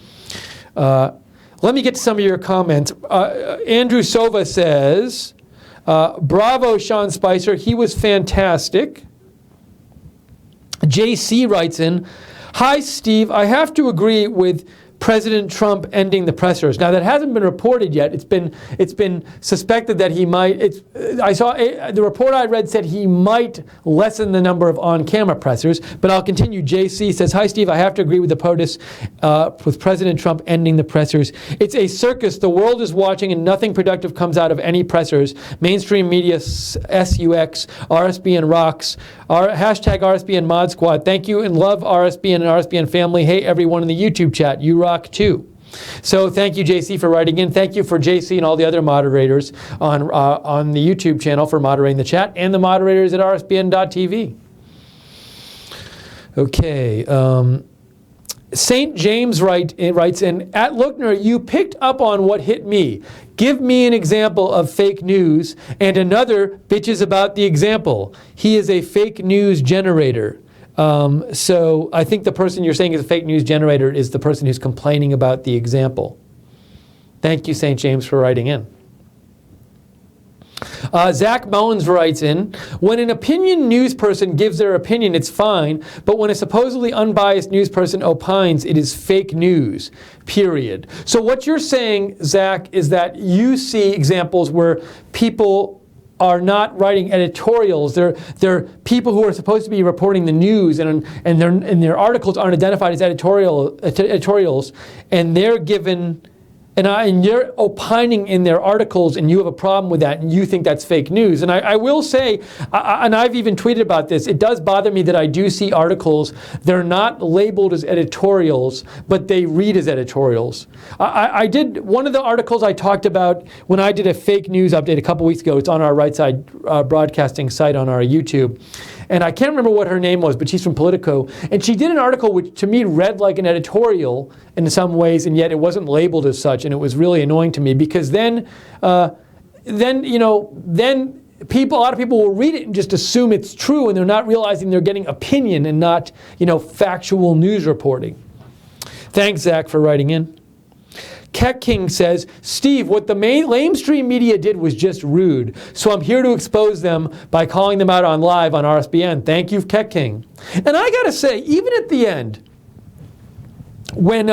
Let me get to some of your comments. Andrew Sova says, bravo, Sean Spicer. He was fantastic. JC writes in, hi, Steve. I have to agree with President Trump ending the pressers. Now, that hasn't been reported yet. It's been suspected that he might. The report I read said he might lessen the number of on-camera pressers. But I'll continue. JC says, hi, Steve. I have to agree with the POTUS with President Trump ending the pressers. It's a circus. The world is watching, and nothing productive comes out of any pressers. Mainstream media, SUX, RSBN rocks. Hashtag RSBN Mod Squad. Thank you and love RSBN and RSBN family. Hey, everyone in the YouTube chat. You rock too. So thank you, JC, for writing in. Thank you for JC and all the other moderators on the YouTube channel for moderating the chat, and the moderators at rsbn.tv. Okay. St. James writes in, at Lookner, you picked up on what hit me. Give me an example of fake news, and another bitches about the example. He is a fake news generator. So I think the person you're saying is a fake news generator is the person who's complaining about the example. Thank you, St. James, for writing in. Zach Mullins writes in, when an opinion news person gives their opinion, it's fine, but when a supposedly unbiased news person opines, it is fake news, period. So what you're saying, Zach, is that you see examples where people are not writing editorials. They're people who are supposed to be reporting the news, and their articles aren't identified as editorials, and they're given, and you're opining in their articles, and you have a problem with that, and you think that's fake news. And I will say, and I've even tweeted about this, it does bother me that I do see articles, they're not labeled as editorials, but they read as editorials. I did, one of the articles I talked about when I did a fake news update a couple weeks ago, it's on our Right Side broadcasting site on our YouTube, and I can't remember what her name was, but she's from Politico, and she did an article which to me read like an editorial in some ways, and yet it wasn't labeled as such, and it was really annoying to me, because then people, a lot of people will read it and just assume it's true, and they're not realizing they're getting opinion and not, factual news reporting. Thanks, Zach, for writing in. Keck King says, Steve, what the lamestream media did was just rude, so I'm here to expose them by calling them out on live on RSBN. Thank you, Keck King. And I gotta say, even at the end, when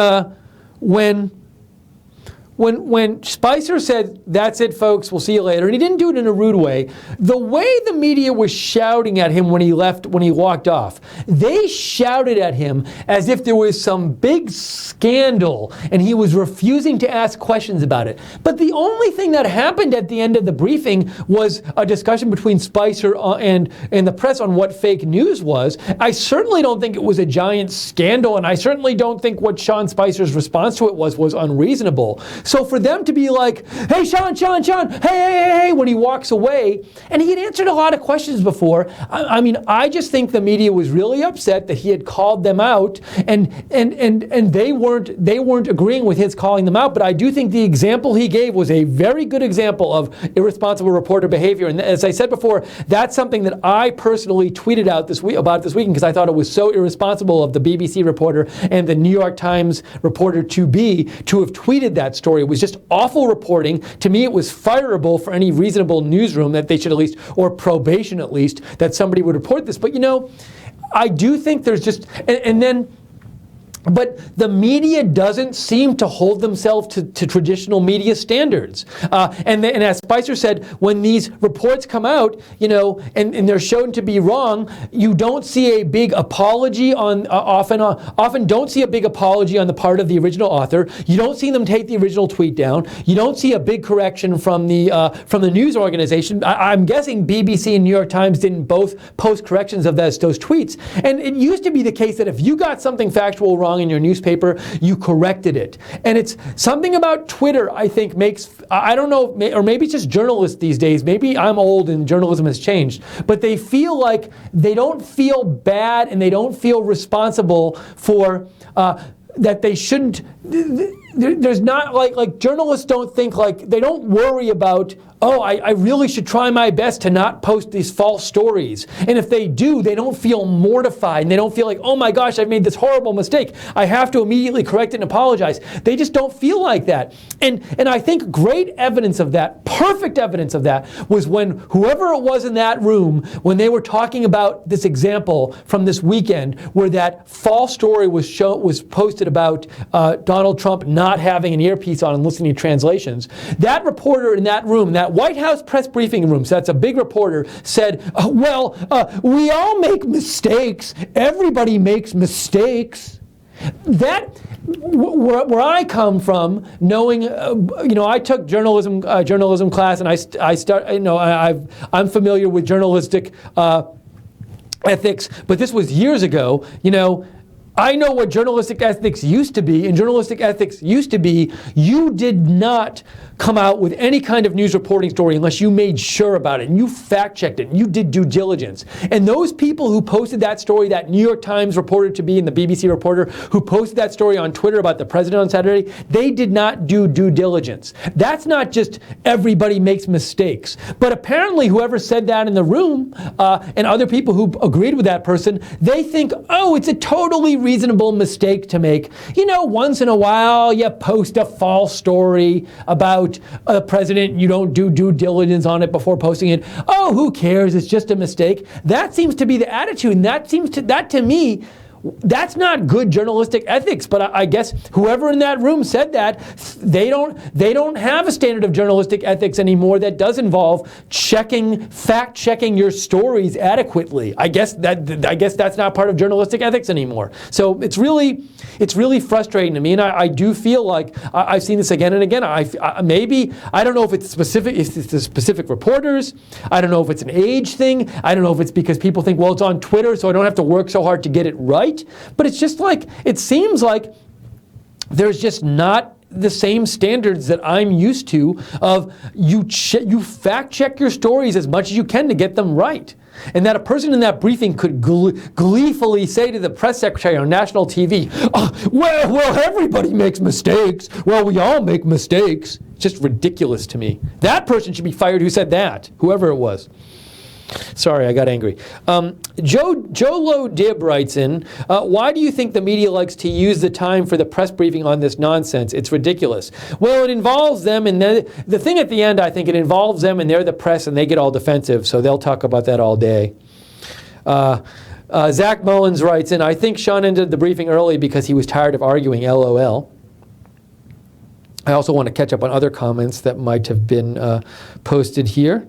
Spicer said, that's it, folks, we'll see you later, and he didn't do it in a rude way, the way the media was shouting at him when he walked off, they shouted at him as if there was some big scandal and he was refusing to ask questions about it. But the only thing that happened at the end of the briefing was a discussion between Spicer and the press on what fake news was. I certainly don't think it was a giant scandal, and I certainly don't think what Sean Spicer's response to it was unreasonable. So for them to be like, hey, Sean, hey, when he walks away, and he had answered a lot of questions before, I just think the media was really upset that he had called them out, and they weren't agreeing with his calling them out, but I do think the example he gave was a very good example of irresponsible reporter behavior. And as I said before, that's something that I personally tweeted out this weekend, because I thought it was so irresponsible of the BBC reporter and the New York Times reporter to have tweeted that story story. It was just awful reporting. To me, it was fireable for any reasonable newsroom that they should at least, or probation at least, that somebody would report this. But I do think there's just, but the media doesn't seem to hold themselves to traditional media standards. And as Spicer said, when these reports come out, and they're shown to be wrong, you don't see a big apology often don't see a big apology on the part of the original author. You don't see them take the original tweet down. You don't see a big correction from the news organization. I'm guessing BBC and New York Times didn't both post corrections of those tweets. And it used to be the case that if you got something factual wrong in your newspaper, you corrected it. And it's something about Twitter, I think, I don't know, or maybe it's just journalists these days. Maybe I'm old and journalism has changed, but they feel like they don't feel bad and they don't feel responsible for that they shouldn't. There's not like journalists don't think they don't worry about, I really should try my best to not post these false stories. And if they do, they don't feel mortified and they don't feel like, oh my gosh, I've made this horrible mistake. I have to immediately correct it and apologize. They just don't feel like that. And I think great evidence of that, perfect evidence of that, was when whoever it was in that room, when they were talking about this example from this weekend where that false story was posted about Donald Trump not having an earpiece on and listening to translations. That reporter in that room, that White House press briefing room, so that's a big reporter, said, we all make mistakes. Everybody makes mistakes. That, where I come from, knowing, I took journalism class, and I'm familiar with journalistic ethics, but this was years ago. I know what journalistic ethics used to be, and journalistic ethics used to be you did not come out with any kind of news reporting story unless you made sure about it and you fact-checked it and you did due diligence. And those people who posted that story, that New York Times reporter to be and the BBC reporter who posted that story on Twitter about the president on Saturday, they did not do due diligence. That's not just everybody makes mistakes. But apparently whoever said that in the room and other people who agreed with that person, they think, it's a totally reasonable mistake to make. Once in a while you post a false story about a president, you don't do due diligence on it before posting it. Who cares? It's just a mistake. That seems to be the attitude, and that to me, that's not good journalistic ethics. But I guess whoever in that room said that, they don't have a standard of journalistic ethics anymore that does involve fact checking your stories adequately. I guess that's not part of journalistic ethics anymore. So it's really frustrating to me, and I do feel like I've seen this again and again. Maybe I don't know if it's specific. If it's the specific reporters. I don't know if it's an age thing. I don't know if it's because people think, well, it's on Twitter, so I don't have to work so hard to get it right. But it's just it seems like there's just not the same standards that I'm used to of you fact check your stories as much as you can to get them right. And that a person in that briefing could gleefully say to the press secretary on national TV, well, everybody makes mistakes. Well, we all make mistakes. It's just ridiculous to me. That person should be fired who said that, whoever it was. Sorry, I got angry. Joe Low Dib writes in, why do you think the media likes to use the time for the press briefing on this nonsense? It's ridiculous. Well, it involves them, and the thing at the end, I think it involves them, and they're the press, and they get all defensive, so they'll talk about that all day. Zach Mullins writes in, I think Sean ended the briefing early because he was tired of arguing, LOL. I also want to catch up on other comments that might have been posted here.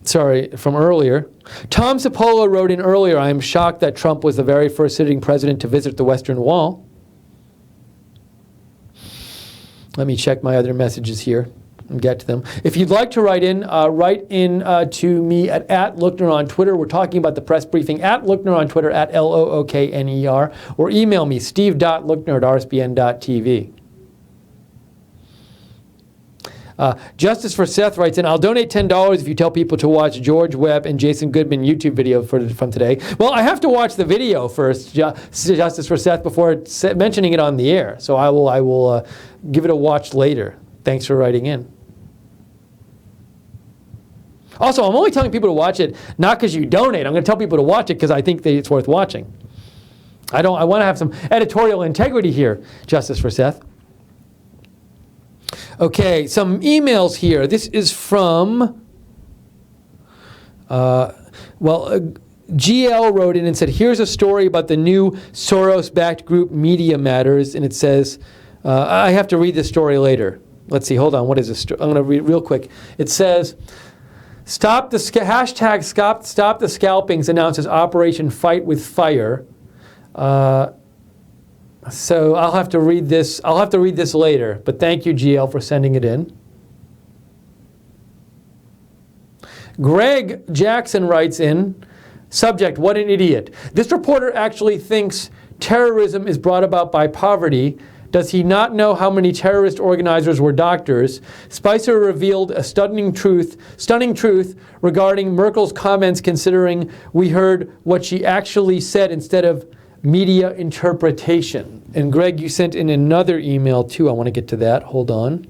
Sorry, from earlier. Tom Cipolla wrote in earlier, I am shocked that Trump was the very first sitting president to visit the Western Wall. Let me check my other messages here and get to them. If you'd like to write in to me at Lookner on Twitter. We're talking about the press briefing at Lookner on Twitter, at LOOKNER, or email me, steve.lookner@rsbn.tv. Justice for Seth writes in, I'll donate $10 if you tell people to watch George Webb and Jason Goodman YouTube video from today. Well, I have to watch the video first, Justice for Seth, before mentioning it on the air. So I will give it a watch later. Thanks for writing in. Also, I'm only telling people to watch it not because you donate. I'm going to tell people to watch it because I think that it's worth watching. I want to have some editorial integrity here, Justice for Seth. Okay, some emails here. This is from, GL wrote in and said, here's a story about the new Soros-backed group Media Matters, and it says, I have to read this story later. Let's see, hold on, what is this? I'm going to read it real quick. It says, stop the scalpings announces Operation Fight with Fire. So I'll have to read this. I'll have to read this later. But thank you, GL, for sending it in. Greg Jackson writes in, subject, what an idiot. This reporter actually thinks terrorism is brought about by poverty. Does he not know how many terrorist organizers were doctors? Spicer revealed a stunning truth regarding Merkel's comments, considering we heard what she actually said instead of media interpretation. And Greg, you sent in another email too. I want to get to that. Hold on.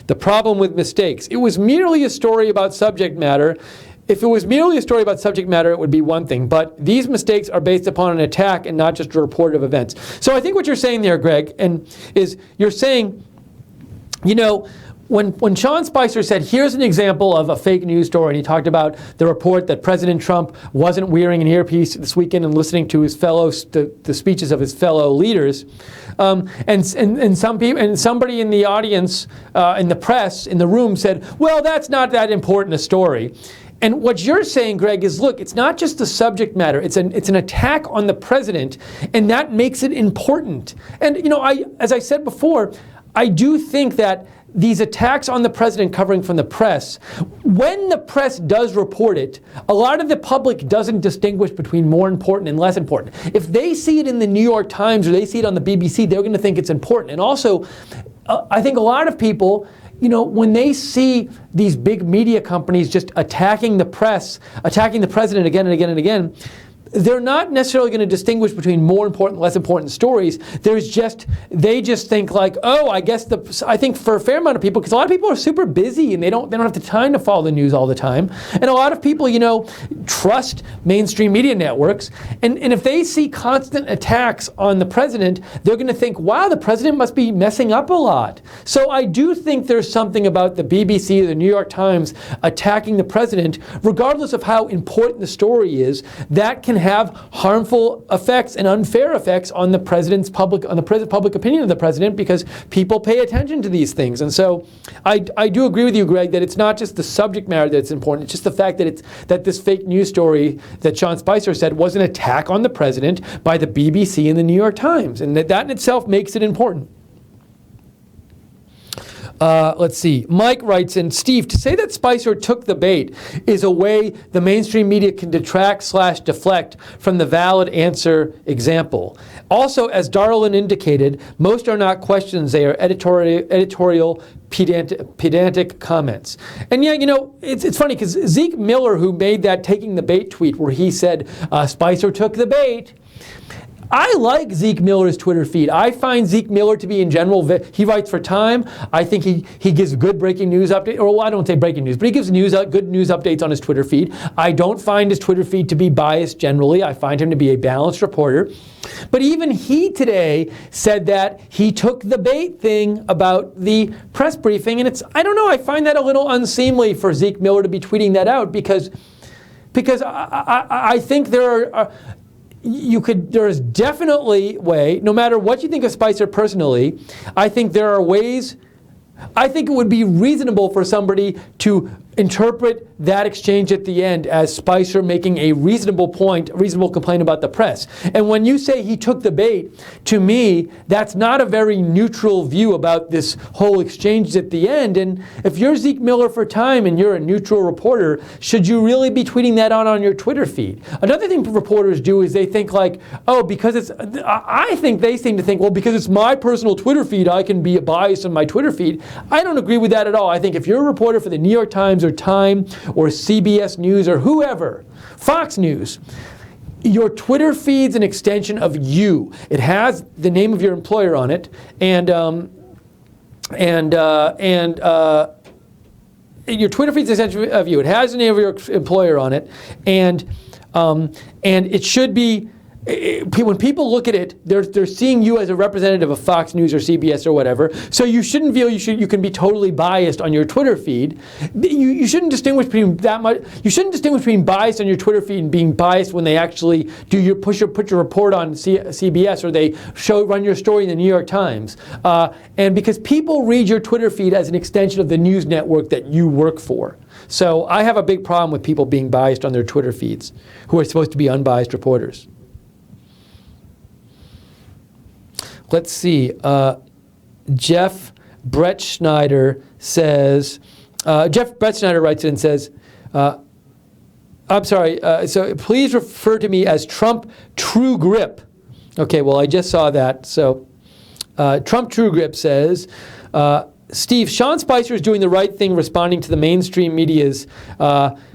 The problem with mistakes. It was merely a story about subject matter. If it was merely a story about subject matter, it would be one thing. But these mistakes are based upon an attack and not just a report of events. So I think what you're saying there, Greg, is you're saying, you know, when Sean Spicer said, here's an example of a fake news story, and he talked about the report that President Trump wasn't wearing an earpiece this weekend and listening to his the speeches of his fellow leaders, and some people and somebody in the audience, in the press, in the room said, well, that's not that important a story. And what you're saying, Greg, is look, it's not just the subject matter. It's an attack on the president, and that makes it important. And you know, as I said before, I do think that these attacks on the president covering from the press, when the press does report it, a lot of the public doesn't distinguish between more important and less important. If they see it in the New York Times or they see it on the BBC, they're going to think it's important. And also, I think a lot of people, you know, when they see these big media companies just attacking the press, attacking the president again and again and again, they're not necessarily going to distinguish between more important and less important stories. They just think like, oh, I think for a fair amount of people, because a lot of people are super busy and they don't have the time to follow the news all the time. And a lot of people, you know, trust mainstream media networks. And if they see constant attacks on the president, they're going to think, wow, the president must be messing up a lot. So I do think there's something about the BBC or the New York Times attacking the president, regardless of how important the story is, that can have harmful effects and unfair effects on the president's public opinion of the president, because people pay attention to these things. And so I do agree with you, Greg, that it's not just the subject matter that's important. It's just the fact that this fake news story that Sean Spicer said was an attack on the president by the BBC and the New York Times, and that in itself makes it important. Let's see. Mike writes in, Steve, to say that Spicer took the bait is a way the mainstream media can detract/deflect from the valid answer example. Also, as Darlin indicated, most are not questions, they are editorial pedantic comments. And yeah, you know, it's funny because Zeke Miller, who made that taking the bait tweet where he said, Spicer took the bait, I like Zeke Miller's Twitter feed. I find Zeke Miller to be, in general, he writes for Time. I think he gives good breaking news updates, or well, I don't say breaking news, but he gives good news updates on his Twitter feed. I don't find his Twitter feed to be biased generally. I find him to be a balanced reporter. But even he today said that he took the bait thing about the press briefing, and I don't know, I find that a little unseemly for Zeke Miller to be tweeting that out, because I think there are... there is definitely way, no matter what you think of Spicer personally, I think there are ways, I think it would be reasonable for somebody to interpret that exchange at the end as Spicer making a reasonable point, a reasonable complaint about the press. And when you say he took the bait, to me, that's not a very neutral view about this whole exchange at the end. And if you're Zeke Miller for Time and you're a neutral reporter, should you really be tweeting that on your Twitter feed? Another thing reporters do is they think like, oh, because it's, I think they seem to think, well, because it's my personal Twitter feed, I can be biased on my Twitter feed. I don't agree with that at all. I think if you're a reporter for the New York Times or Time or CBS News or whoever, Fox News, your Twitter feed's an extension of you. It has the name of your employer on it, and your Twitter feed's an extension of you. It has the name of your employer on it, and it should be when people look at it, they're seeing you as a representative of Fox News or CBS or whatever. So you shouldn't feel you can be totally biased on your Twitter feed. You shouldn't distinguish between that much. You shouldn't distinguish between bias on your Twitter feed and being biased when they actually put your report on CBS or they run your story in the New York Times. And because people read your Twitter feed as an extension of the news network that you work for. So I have a big problem with people being biased on their Twitter feeds, who are supposed to be unbiased reporters. Let's see. Jeff Brett Schneider says, Jeff Brett Schneider writes in and says, I'm sorry, so please refer to me as Trump True Grip. Okay, well, I just saw that. So Trump True Grip says, Steve, Sean Spicer is doing the right thing responding to the mainstream media's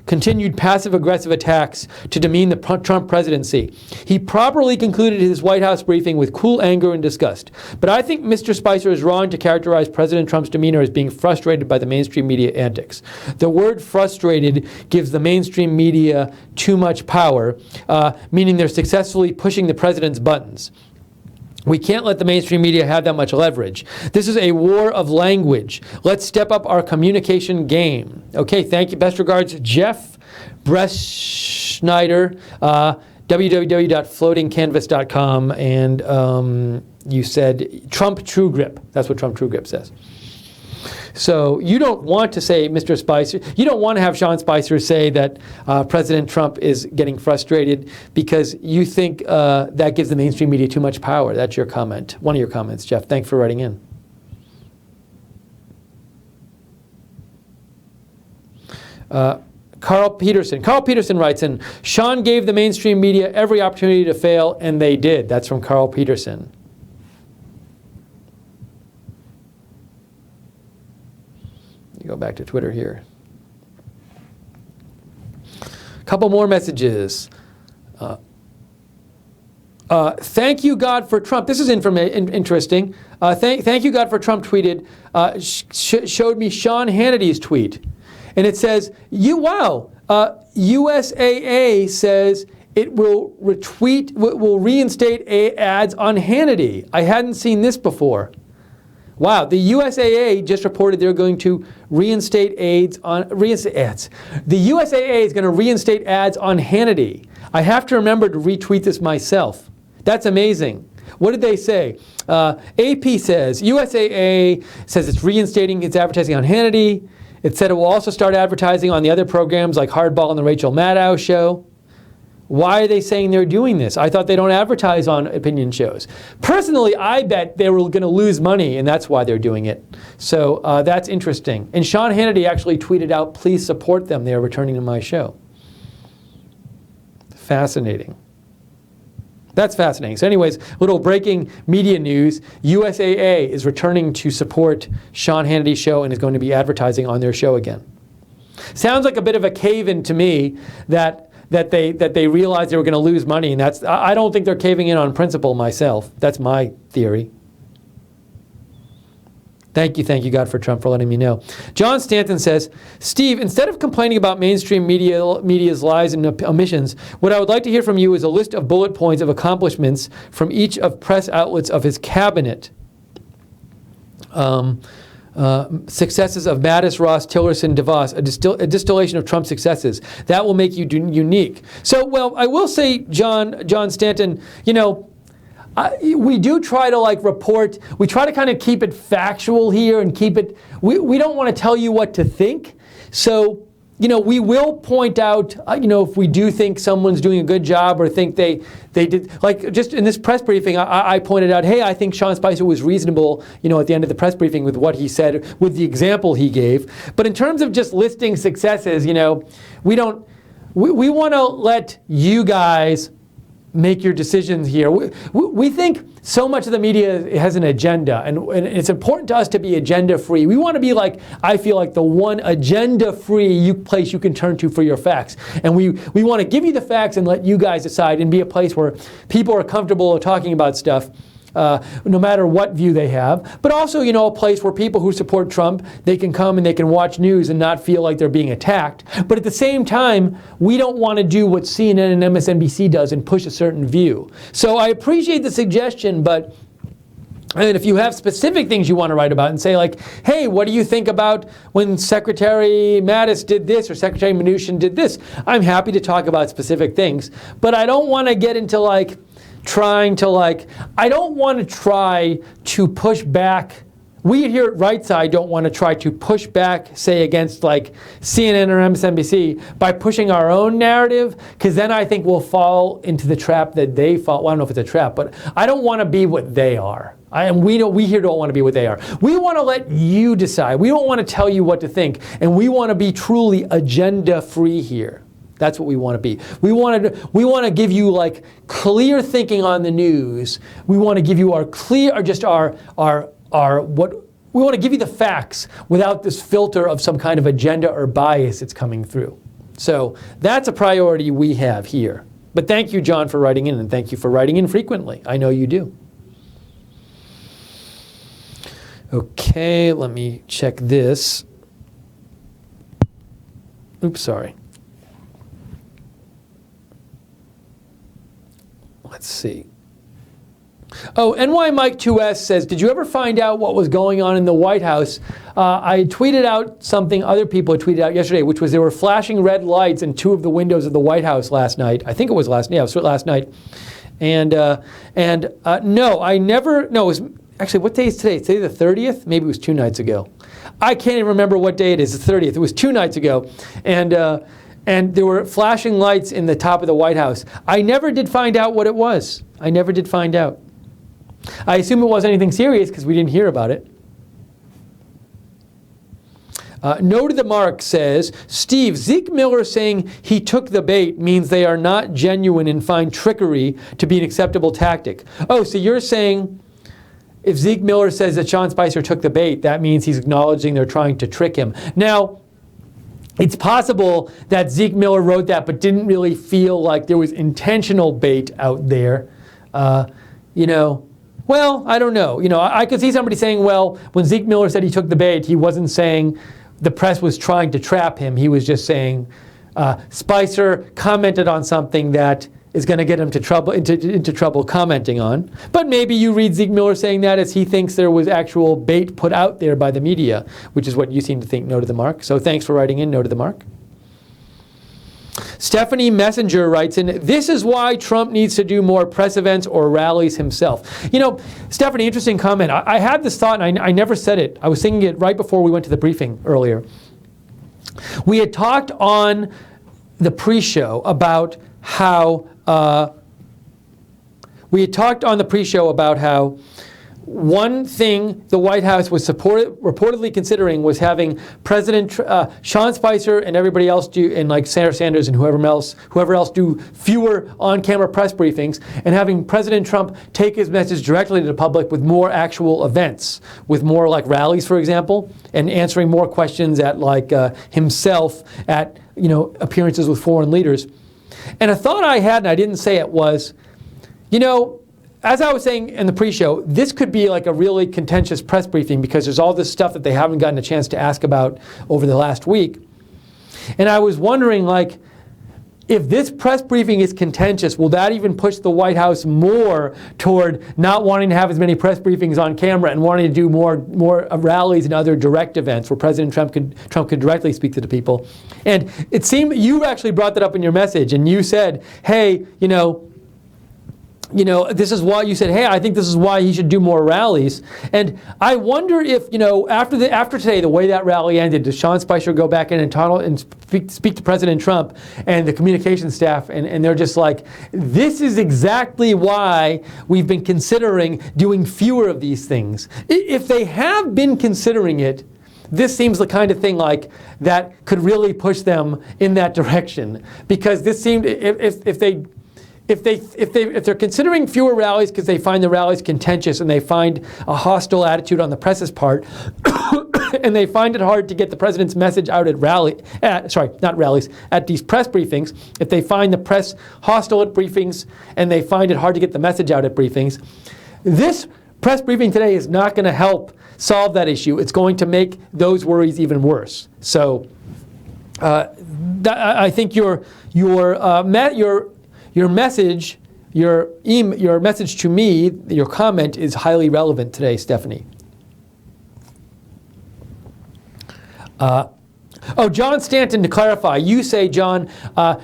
continued passive-aggressive attacks to demean the Trump presidency. He properly concluded his White House briefing with cool anger and disgust. But I think Mr. Spicer is wrong to characterize President Trump's demeanor as being frustrated by the mainstream media antics. The word frustrated gives the mainstream media too much power, meaning they're successfully pushing the president's buttons. We can't let the mainstream media have that much leverage. This is a war of language. Let's step up our communication game. Okay, thank you. Best regards, Jeff Breschneider, www.floatingcanvas.com, and you said Trump True Grip. That's what Trump True Grip says. So you don't want to say, Mr. Spicer, you don't want to have Sean Spicer say that President Trump is getting frustrated because you think that gives the mainstream media too much power. That's your comment, one of your comments, Jeff. Thanks for writing in. Carl Peterson. Carl Peterson writes in, Sean gave the mainstream media every opportunity to fail, and they did. That's from Carl Peterson. Go back to Twitter here. A couple more messages. Thank you, God, for Trump. This is interesting. Thank you, God, for Trump tweeted, showed me Sean Hannity's tweet. And it says, USAA says it will reinstate ads on Hannity. I hadn't seen this before. Wow, the USAA just reported they're going to reinstate ads. The USAA is going to reinstate ads on Hannity. I have to remember to retweet this myself. That's amazing. What did they say? AP says, USAA says it's reinstating its advertising on Hannity. It said it will also start advertising on the other programs like Hardball and the Rachel Maddow Show. Why are they saying they're doing this? I thought they don't advertise on opinion shows. Personally, I bet they were going to lose money, and that's why they're doing it. So that's interesting. And Sean Hannity actually tweeted out, please support them. They are returning to my show. Fascinating. That's fascinating. So anyways, little breaking media news. USAA is returning to support Sean Hannity's show and is going to be advertising on their show again. Sounds like a bit of a cave-in to me that they realized they were going to lose money, and I don't think they're caving in on principle myself. That's my theory. Thank you, God, for Trump, for letting me know. John Stanton says, Steve, instead of complaining about mainstream media's lies and omissions, what I would like to hear from you is a list of bullet points of accomplishments from each of press outlets of his cabinet. Successes of Mattis, Ross, Tillerson, DeVos, a distillation of Trump's successes. That will make you unique. So, well, I will say, John Stanton, we do try to report, we try to kind of keep it factual here and keep it, we don't want to tell you what to think. So, we will point out, if we do think someone's doing a good job or think they did, just in this press briefing, I pointed out, hey, I think Sean Spicer was reasonable, at the end of the press briefing with what he said, with the example he gave. But in terms of just listing successes, we want to let you guys make your decisions here. We think so much of the media has an agenda, and it's important to us to be agenda-free. We want to be I feel like the one agenda-free place you can turn to for your facts. And we want to give you the facts and let you guys decide and be a place where people are comfortable talking about stuff. no matter what view they have, but also, a place where people who support Trump, they can come and they can watch news and not feel like they're being attacked. But at the same time, we don't want to do what CNN and MSNBC does and push a certain view. So I appreciate the suggestion, but and if you have specific things you want to write about and say like, hey, what do you think about when Secretary Mattis did this or Secretary Mnuchin did this? I'm happy to talk about specific things, but I don't want to get into I don't want to try to push back. We here at Right Side don't want to try to push back, say, against CNN or MSNBC by pushing our own narrative, because then I think we'll fall into the trap that they fall. Well, I don't know if it's a trap, but I don't want to be what they are. We here don't want to be what they are. We want to let you decide. We don't want to tell you what to think, and we want to be truly agenda-free here. That's what we want to be. We want to give you clear thinking on the news. We want to give you our we want to give you the facts without this filter of some kind of agenda or bias that's coming through. So that's a priority we have here. But thank you, John, for writing in, and thank you for writing in frequently. I know you do. Okay, let me check this. Oops, sorry. Let's see. Oh, NY Mike 2S says, did you ever find out what was going on in the White House? I tweeted out something other people had tweeted out yesterday, which was there were flashing red lights in 2 of the windows of the White House last night. I think it was last night. And no, I never, no, it was, actually, what day is today? Is today the 30th? Maybe it was 2 nights ago. I can't even remember what day it is, the 30th. It was 2 nights ago. And there were flashing lights in the top of the White House. I never did find out what it was. I never did find out. I assume it wasn't anything serious because we didn't hear about it. No to the Mark says, Steve, Zeke Miller saying he took the bait means they are not genuine and find trickery to be an acceptable tactic. Oh, so you're saying if Zeke Miller says that Sean Spicer took the bait, that means he's acknowledging they're trying to trick him. Now, it's possible that Zeke Miller wrote that but didn't really feel like there was intentional bait out there. Well, I don't know. I could see somebody saying, well, when Zeke Miller said he took the bait, he wasn't saying the press was trying to trap him. He was just saying Spicer commented on something that is going to get him into trouble commenting on. But maybe you read Zeke Miller saying that as he thinks there was actual bait put out there by the media, which is what you seem to think, no to the Mark. So thanks for writing in, no to the Mark. Stephanie Messenger writes in, this is why Trump needs to do more press events or rallies himself. Stephanie, interesting comment. I had this thought and I never said it. I was thinking it right before we went to the briefing earlier. We had talked on the pre-show about how one thing the White House was reportedly considering was having President Sean Spicer and everybody else do, and Senator Sanders and whoever else do fewer on-camera press briefings, and having President Trump take his message directly to the public with more actual events, with more rallies, for example, and answering more questions at himself at appearances with foreign leaders. And a thought I had, and I didn't say it, was, as I was saying in the pre-show, this could be a really contentious press briefing because there's all this stuff that they haven't gotten a chance to ask about over the last week. And I was wondering, if this press briefing is contentious, will that even push the White House more toward not wanting to have as many press briefings on camera and wanting to do more rallies and other direct events where President Trump could directly speak to the people? And it seemed you actually brought that up in your message, and you said, hey, this is why you said, hey, I think this is why he should do more rallies. And I wonder if, after today, the way that rally ended, does Sean Spicer go back in and speak to President Trump and the communications staff, and they're just like, this is exactly why we've been considering doing fewer of these things. If they have been considering it, this seems the kind of thing that could really push them in that direction. Because this seemed, if they're considering fewer rallies because they find the rallies contentious and they find a hostile attitude on the press's part, and they find it hard to get the president's message out at these press briefings, if they find the press hostile at briefings and they find it hard to get the message out at briefings, this press briefing today is not going to help solve that issue. It's going to make those worries even worse. So I think your message, your message to me, your comment is highly relevant today, Stephanie. John Stanton, to clarify, you say, John,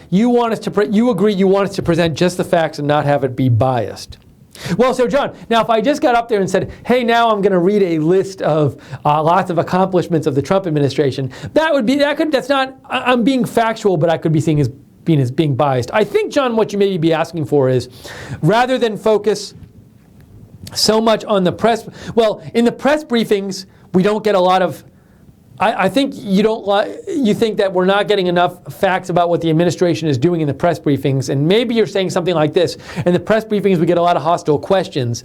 you agree you want us to present just the facts and not have it be biased. Well, so John, now if I just got up there and said, hey, now I'm going to read a list of lots of accomplishments of the Trump administration, that's not, I'm being factual, but I could be seen as being biased. I think, John, what you may be asking for is, rather than focus so much on the press, well, in the press briefings, we don't get a lot of, I think you think that we're not getting enough facts about what the administration is doing in the press briefings, and maybe you're saying something like this: in the press briefings we get a lot of hostile questions,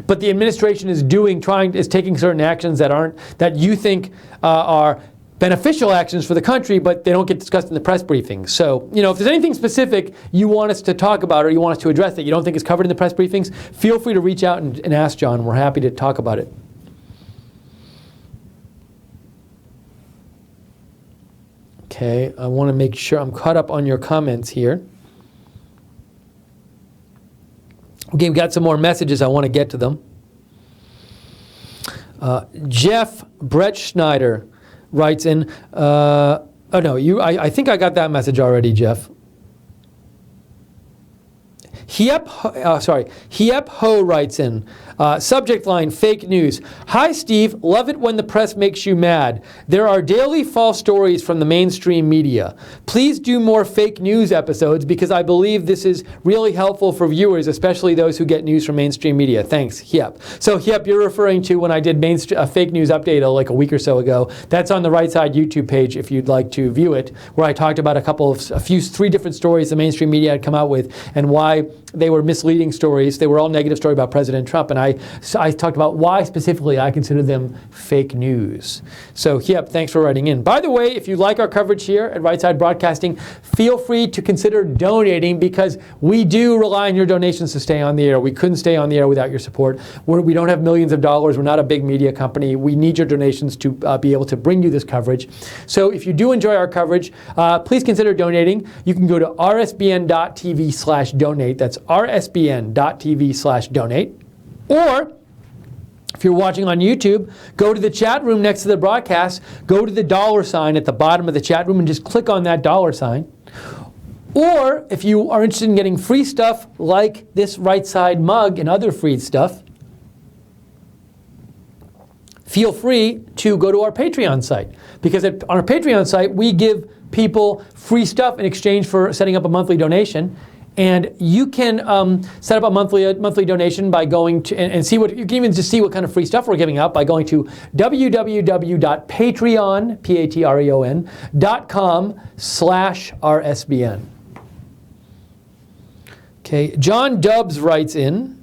but the administration is taking certain actions that you think are beneficial actions for the country, but they don't get discussed in the press briefings. So, if there's anything specific you want us to talk about or you want us to address that you don't think is covered in the press briefings, feel free to reach out and ask John. We're happy to talk about it. Okay, I want to make sure I'm caught up on your comments here. Okay, we've got some more messages. I want to get to them. Jeff Bretschneider writes in, I think I got that message already, Jeff. Hiep Ho writes in, subject line, fake news. Hi, Steve. Love it when the press makes you mad. There are daily false stories from the mainstream media. Please do more fake news episodes because I believe this is really helpful for viewers, especially those who get news from mainstream media. Thanks, Hiep. So, Hiep, you're referring to when I did a fake news update like a week or so ago. That's on the Right Side YouTube page if you'd like to view it, where I talked about three different stories the mainstream media had come out with and why they were misleading stories. They were all negative stories about President Trump, and I talked about why specifically I consider them fake news. So, Hiep, thanks for writing in. By the way, if you like our coverage here at Right Side Broadcasting, feel free to consider donating because we do rely on your donations to stay on the air. We couldn't stay on the air without your support. We don't have millions of dollars. We're not a big media company. We need your donations to be able to bring you this coverage. So if you do enjoy our coverage, please consider donating. You can go to rsbn.tv/donate. That's rsbn.tv/donate. Or if you're watching on YouTube, go to the chat room next to the broadcast, go to the $sign at the bottom of the chat room and just click on that $sign. Or if you are interested in getting free stuff like this Right Side mug and other free stuff, feel free to go to our Patreon site. Because on our Patreon site, we give people free stuff in exchange for setting up a monthly donation. And you can set up a monthly donation by going to and see what you can even just see what kind of free stuff we're giving out by going to www.patreon.com/RSBN. Okay, John Dubs writes in.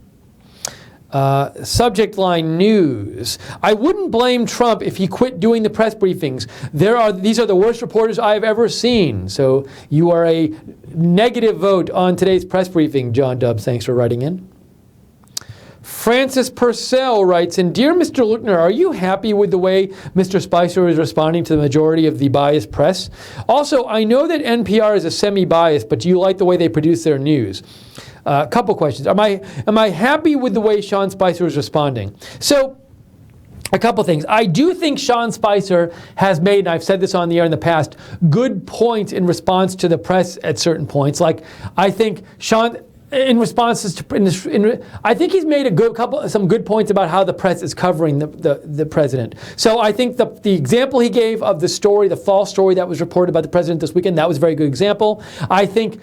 Subject line news. I wouldn't blame Trump if he quit doing the press briefings. These are the worst reporters I have ever seen. So you are a negative vote on today's press briefing, John Dubs. Thanks for writing in. Francis Purcell writes in, Dear Mr. Luckner, are you happy with the way Mr. Spicer is responding to the majority of the biased press? Also, I know that NPR is a semi-biased, but do you like the way they produce their news? A couple questions. Am I happy with the way Sean Spicer is responding? So, a couple things. I do think Sean Spicer has made, and I've said this on the air in the past, good points in response to the press at certain points. Like, I think Sean, in responses to, I think he's made some good points about how the press is covering the president. So I think the example he gave of the story, the false story that was reported about the president this weekend, that was a very good example. I think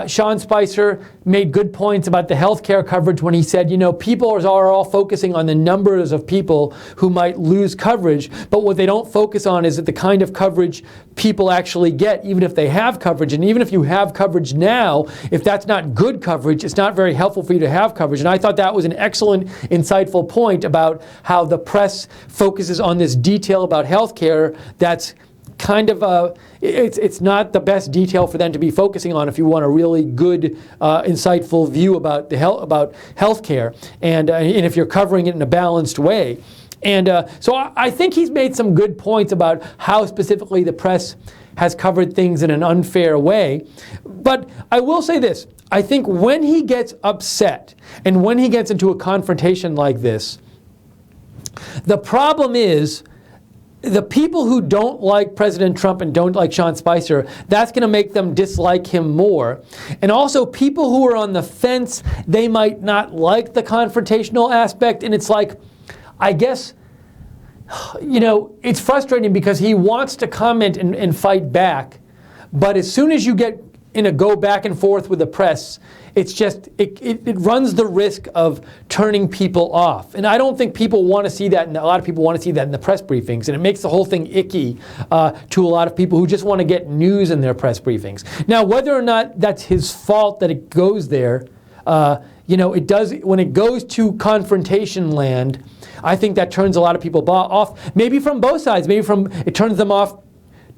Sean Spicer made good points about the health care coverage when he said, people are all focusing on the numbers of people who might lose coverage, but what they don't focus on is that the kind of coverage people actually get, even if they have coverage. And even if you have coverage now, if that's not good coverage, it's not very helpful for you to have coverage. And I thought that was an excellent, insightful point about how the press focuses on this detail about health care that's kind of it's not the best detail for them to be focusing on if you want a really good, insightful view about healthcare, and if you're covering it in a balanced way. And so I think he's made some good points about how specifically the press has covered things in an unfair way. But I will say this. I think when he gets upset and when he gets into a confrontation like this, the problem is the people who don't like President Trump and don't like Sean Spicer, that's going to make them dislike him more. And also people who are on the fence, they might not like the confrontational aspect. And it's like, I guess, it's frustrating because he wants to comment and fight back. But as soon as you get in a go back and forth with the press, it's just, it runs the risk of turning people off. And I don't think people want to see that, and a lot of people want to see that in the press briefings. And it makes the whole thing icky to a lot of people who just want to get news in their press briefings. Now, whether or not that's his fault that it goes there, it does, when it goes to confrontation land, I think that turns a lot of people off, maybe from both sides. Maybe it turns them off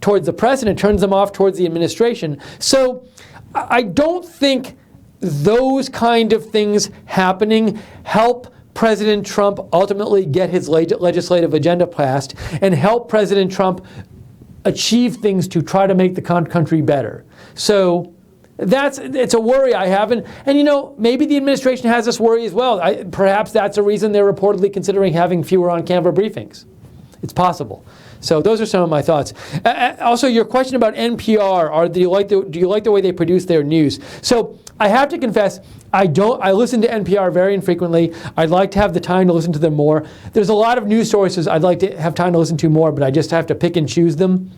towards the press and it turns them off towards the administration. So I don't think those kind of things happening help President Trump ultimately get his legislative agenda passed and help President Trump achieve things to try to make the country better. So it's a worry I have. And maybe the administration has this worry as well. Perhaps that's a reason they're reportedly considering having fewer on-camera briefings. It's possible. So those are some of my thoughts. Also, your question about NPR, do you like the way they produce their news? So I have to confess, I listen to NPR very infrequently. I'd like to have the time to listen to them more. There's a lot of news sources I'd like to have time to listen to more, but I just have to pick and choose them.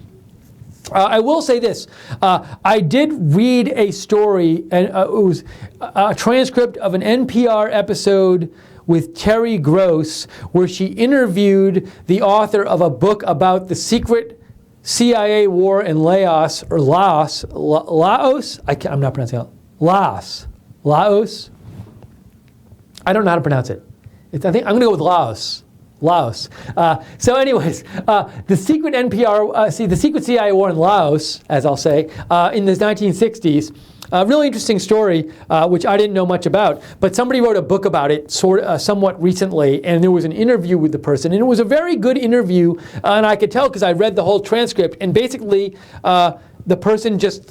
I will say this. I did read a story, and it was a transcript of an NPR episode with Terry Gross, where she interviewed the author of a book about the secret CIA war in Laos. I'm not pronouncing it. Laos. I don't know how to pronounce it. I think I'm going to go with Laos. So anyways, the secret the secret CIA war in Laos, as I'll say, in the 1960s, a really interesting story, which I didn't know much about, but somebody wrote a book about it somewhat recently, and there was an interview with the person, and it was a very good interview, and I could tell because I read the whole transcript, and basically the person just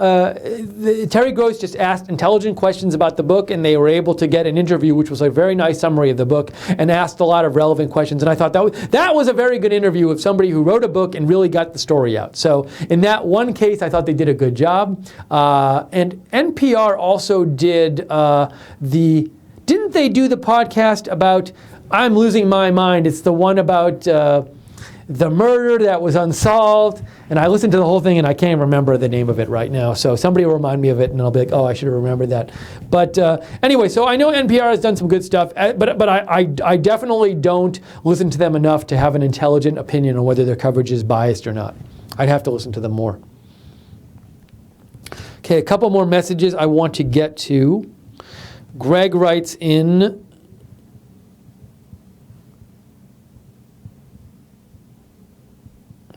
Terry Gross just asked intelligent questions about the book, and they were able to get an interview, which was a very nice summary of the book, and asked a lot of relevant questions. And I thought that was a very good interview of somebody who wrote a book and really got the story out. So in that one case, I thought they did a good job. And NPR also did didn't they do the podcast about I'm Losing My Mind? It's the one about the murder that was unsolved, and I listened to the whole thing and I can't remember the name of it right now, so somebody will remind me of it and I'll be like, oh, I should have remembered that. But anyway, so I know NPR has done some good stuff, but I definitely don't listen to them enough to have an intelligent opinion on whether their coverage is biased or not. I'd have to listen to them more. Okay, a couple more messages I want to get to. Greg writes in,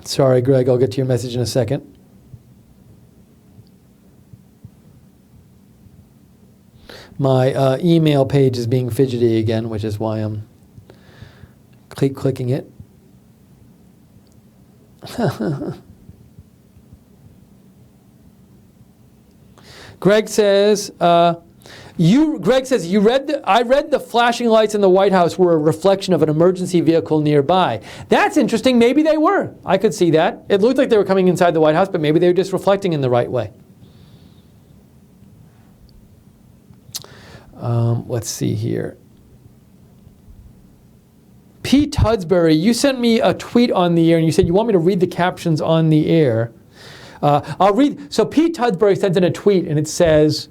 sorry, Greg, I'll get to your message in a second. My email page is being fidgety again, which is why I'm clicking it. Greg says, I read the flashing lights in the White House were a reflection of an emergency vehicle nearby. That's interesting. Maybe they were. I could see that. It looked like they were coming inside the White House, but maybe they were just reflecting in the right way. Let's see here. Pete Hudsbury, you sent me a tweet on the air, and you said you want me to read the captions on the air. I'll read. So Pete Hudsbury sent in a tweet, and it says,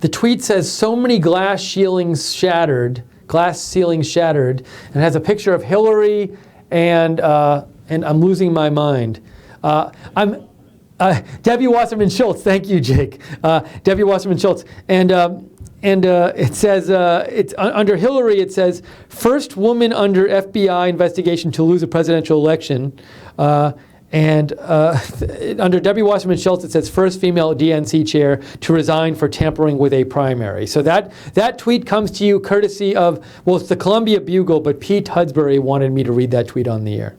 the tweet says, so many glass ceilings shattered, and has a picture of Hillary and I'm losing my mind. Debbie Wasserman Schultz, thank you, Jake. Debbie Wasserman Schultz. And it says, it's under Hillary, it says, first woman under FBI investigation to lose a presidential election. And under W. Wasserman Schultz, it says first female DNC chair to resign for tampering with a primary. So that tweet comes to you courtesy of, well, it's the Columbia Bugle, but Pete Hudsbury wanted me to read that tweet on the air.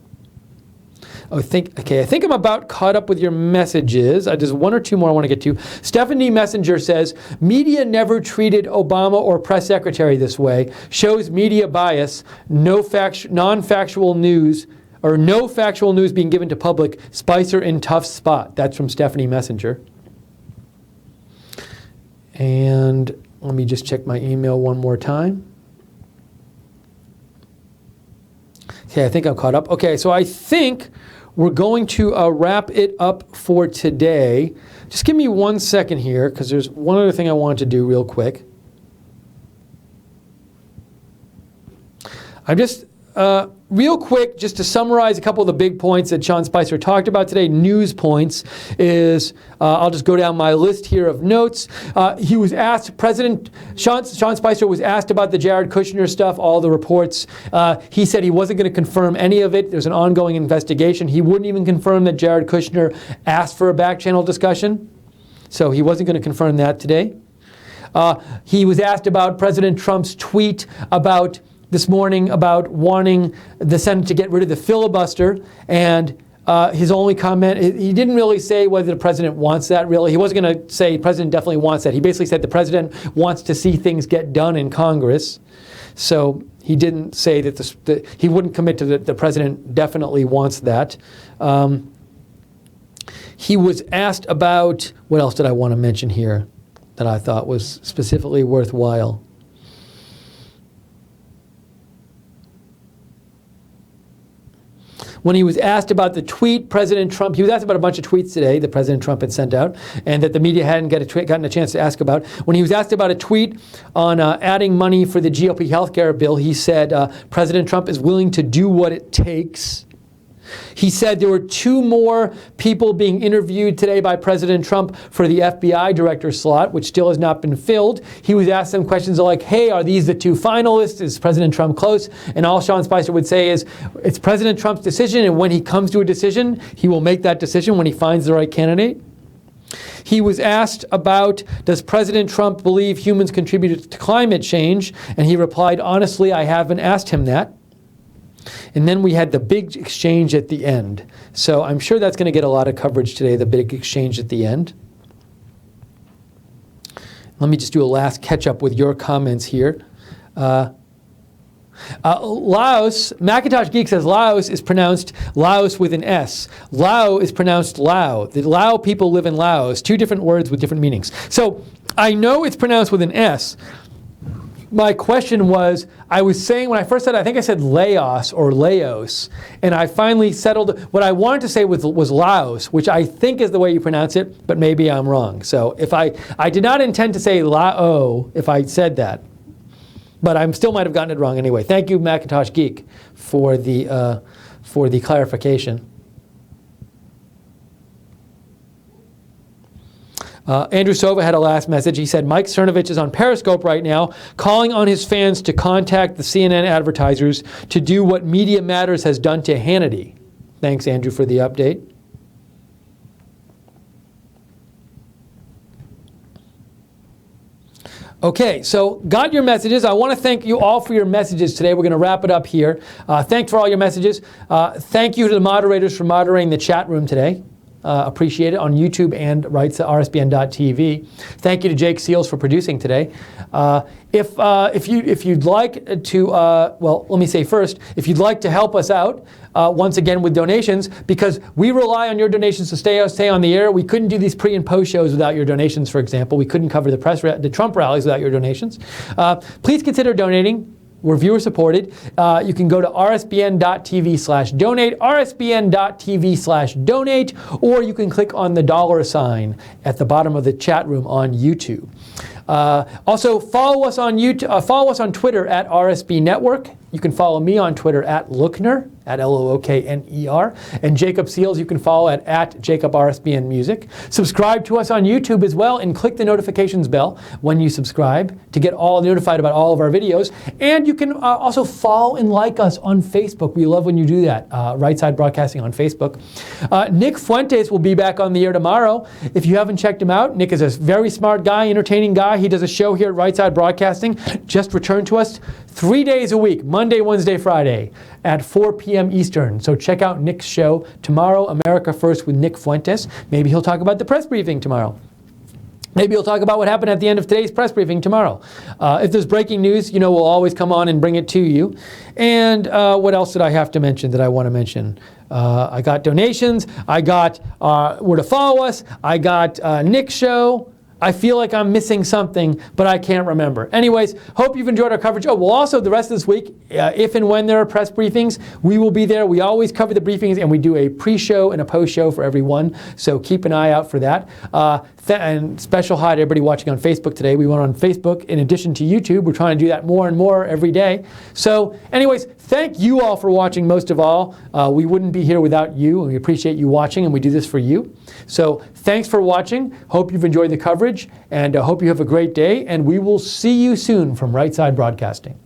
I think I'm about caught up with your messages. There's one or two more I want to get to. Stephanie Messenger says, media never treated Obama or press secretary this way. Shows media bias, non-factual news, or no factual news being given to public. Spicer in tough spot. That's from Stephanie Messenger. And let me just check my email one more time. Okay, I think I'm caught up. Okay, so I think we're going to wrap it up for today. Just give me 1 second here, because there's one other thing I want to do real quick. I'm just, real quick, just to summarize a couple of the big points that Sean Spicer talked about today, news points, is, I'll just go down my list here of notes. He was asked, Sean Spicer was asked about the Jared Kushner stuff, all the reports. He said he wasn't going to confirm any of it. There's an ongoing investigation. He wouldn't even confirm that Jared Kushner asked for a back channel discussion. So he wasn't going to confirm that today. He was asked about President Trump's tweet this morning about wanting the Senate to get rid of the filibuster, and his only comment, he didn't really say whether the president wants that, really. He wasn't going to say the president definitely wants that. He basically said the president wants to see things get done in Congress. So he didn't say that he wouldn't commit to the president definitely wants that. He was asked about, what else did I want to mention here that I thought was specifically worthwhile? When he was asked about the tweet, President Trump, he was asked about a bunch of tweets today that President Trump had sent out and that the media hadn't gotten a chance to ask about. When he was asked about a tweet on adding money for the GOP healthcare bill, he said President Trump is willing to do what it takes. He said there were 2 more people being interviewed today by President Trump for the FBI director slot, which still has not been filled. He was asked some questions like, hey, are these the 2 finalists? Is President Trump close? And all Sean Spicer would say is, it's President Trump's decision, and when he comes to a decision, he will make that decision when he finds the right candidate. He was asked about, does President Trump believe humans contributed to climate change? And he replied, honestly, I haven't asked him that. And then we had the big exchange at the end. So I'm sure that's going to get a lot of coverage today, the big exchange at the end. Let me just do a last catch-up with your comments here. Laos, Macintosh Geek says Laos is pronounced Laos with an S. Lao is pronounced Lao. The Lao people live in Laos. 2 different words with different meanings. So I know it's pronounced with an S. My question was, I was saying when I first said it, I think I said Laos or Laos, and I finally settled. What I wanted to say was Laos, which I think is the way you pronounce it, but maybe I'm wrong. So if I did not intend to say Lao if I said that, but I still might have gotten it wrong anyway. Thank you, Macintosh Geek, for the clarification. Andrew Sova had a last message. He said, Mike Cernovich is on Periscope right now, calling on his fans to contact the CNN advertisers to do what Media Matters has done to Hannity. Thanks, Andrew, for the update. Okay, so got your messages. I want to thank you all for your messages today. We're going to wrap it up here. Thanks for all your messages. Thank you to the moderators for moderating the chat room today. Appreciate it on YouTube and rights at rsbn.tv. Thank you to Jake Seals for producing today. If you'd like to, well, let me say first, if you'd like to help us out, once again with donations, because we rely on your donations to stay on the air. We couldn't do these pre and post shows without your donations, for example. We couldn't cover the Trump rallies without your donations. Please consider donating. We're viewer supported. You can go to rsbn.tv/donate, rsbn.tv/donate, or you can click on the $ sign at the bottom of the chat room on YouTube. Also, follow us on YouTube. Follow us on Twitter at RSB Network. You can follow me on Twitter at Lookner, at Lookner, and Jacob Seals you can follow at JacobRSBN Music. Subscribe to us on YouTube as well, and click the notifications bell when you subscribe to get all notified about all of our videos. And you can also follow and like us on Facebook. We love when you do that. Right Side Broadcasting on Facebook. Nick Fuentes will be back on the air tomorrow. If you haven't checked him out, Nick is a very smart guy, entertaining guy. He does a show here at Right Side Broadcasting. Just returned to us 3 days a week, Monday, Wednesday, Friday at 4 p.m. Eastern. So check out Nick's show tomorrow, America First with Nick Fuentes. Maybe he'll talk about the press briefing tomorrow. Maybe he'll talk about what happened at the end of today's press briefing tomorrow. If there's breaking news, we'll always come on and bring it to you. And what else did I have to mention that I want to mention? I got donations. I got where to follow us. I got Nick's show. I feel like I'm missing something, but I can't remember. Anyways, hope you've enjoyed our coverage. Oh, well, also the rest of this week, if and when there are press briefings, we will be there. We always cover the briefings, and we do a pre-show and a post-show for everyone. So keep an eye out for that. And special hi to everybody watching on Facebook today. We went on Facebook in addition to YouTube. We're trying to do that more and more every day. So anyways, thank you all for watching most of all. We wouldn't be here without you, and we appreciate you watching, and we do this for you. So thanks for watching. Hope you've enjoyed the coverage, and hope you have a great day, and we will see you soon from Right Side Broadcasting.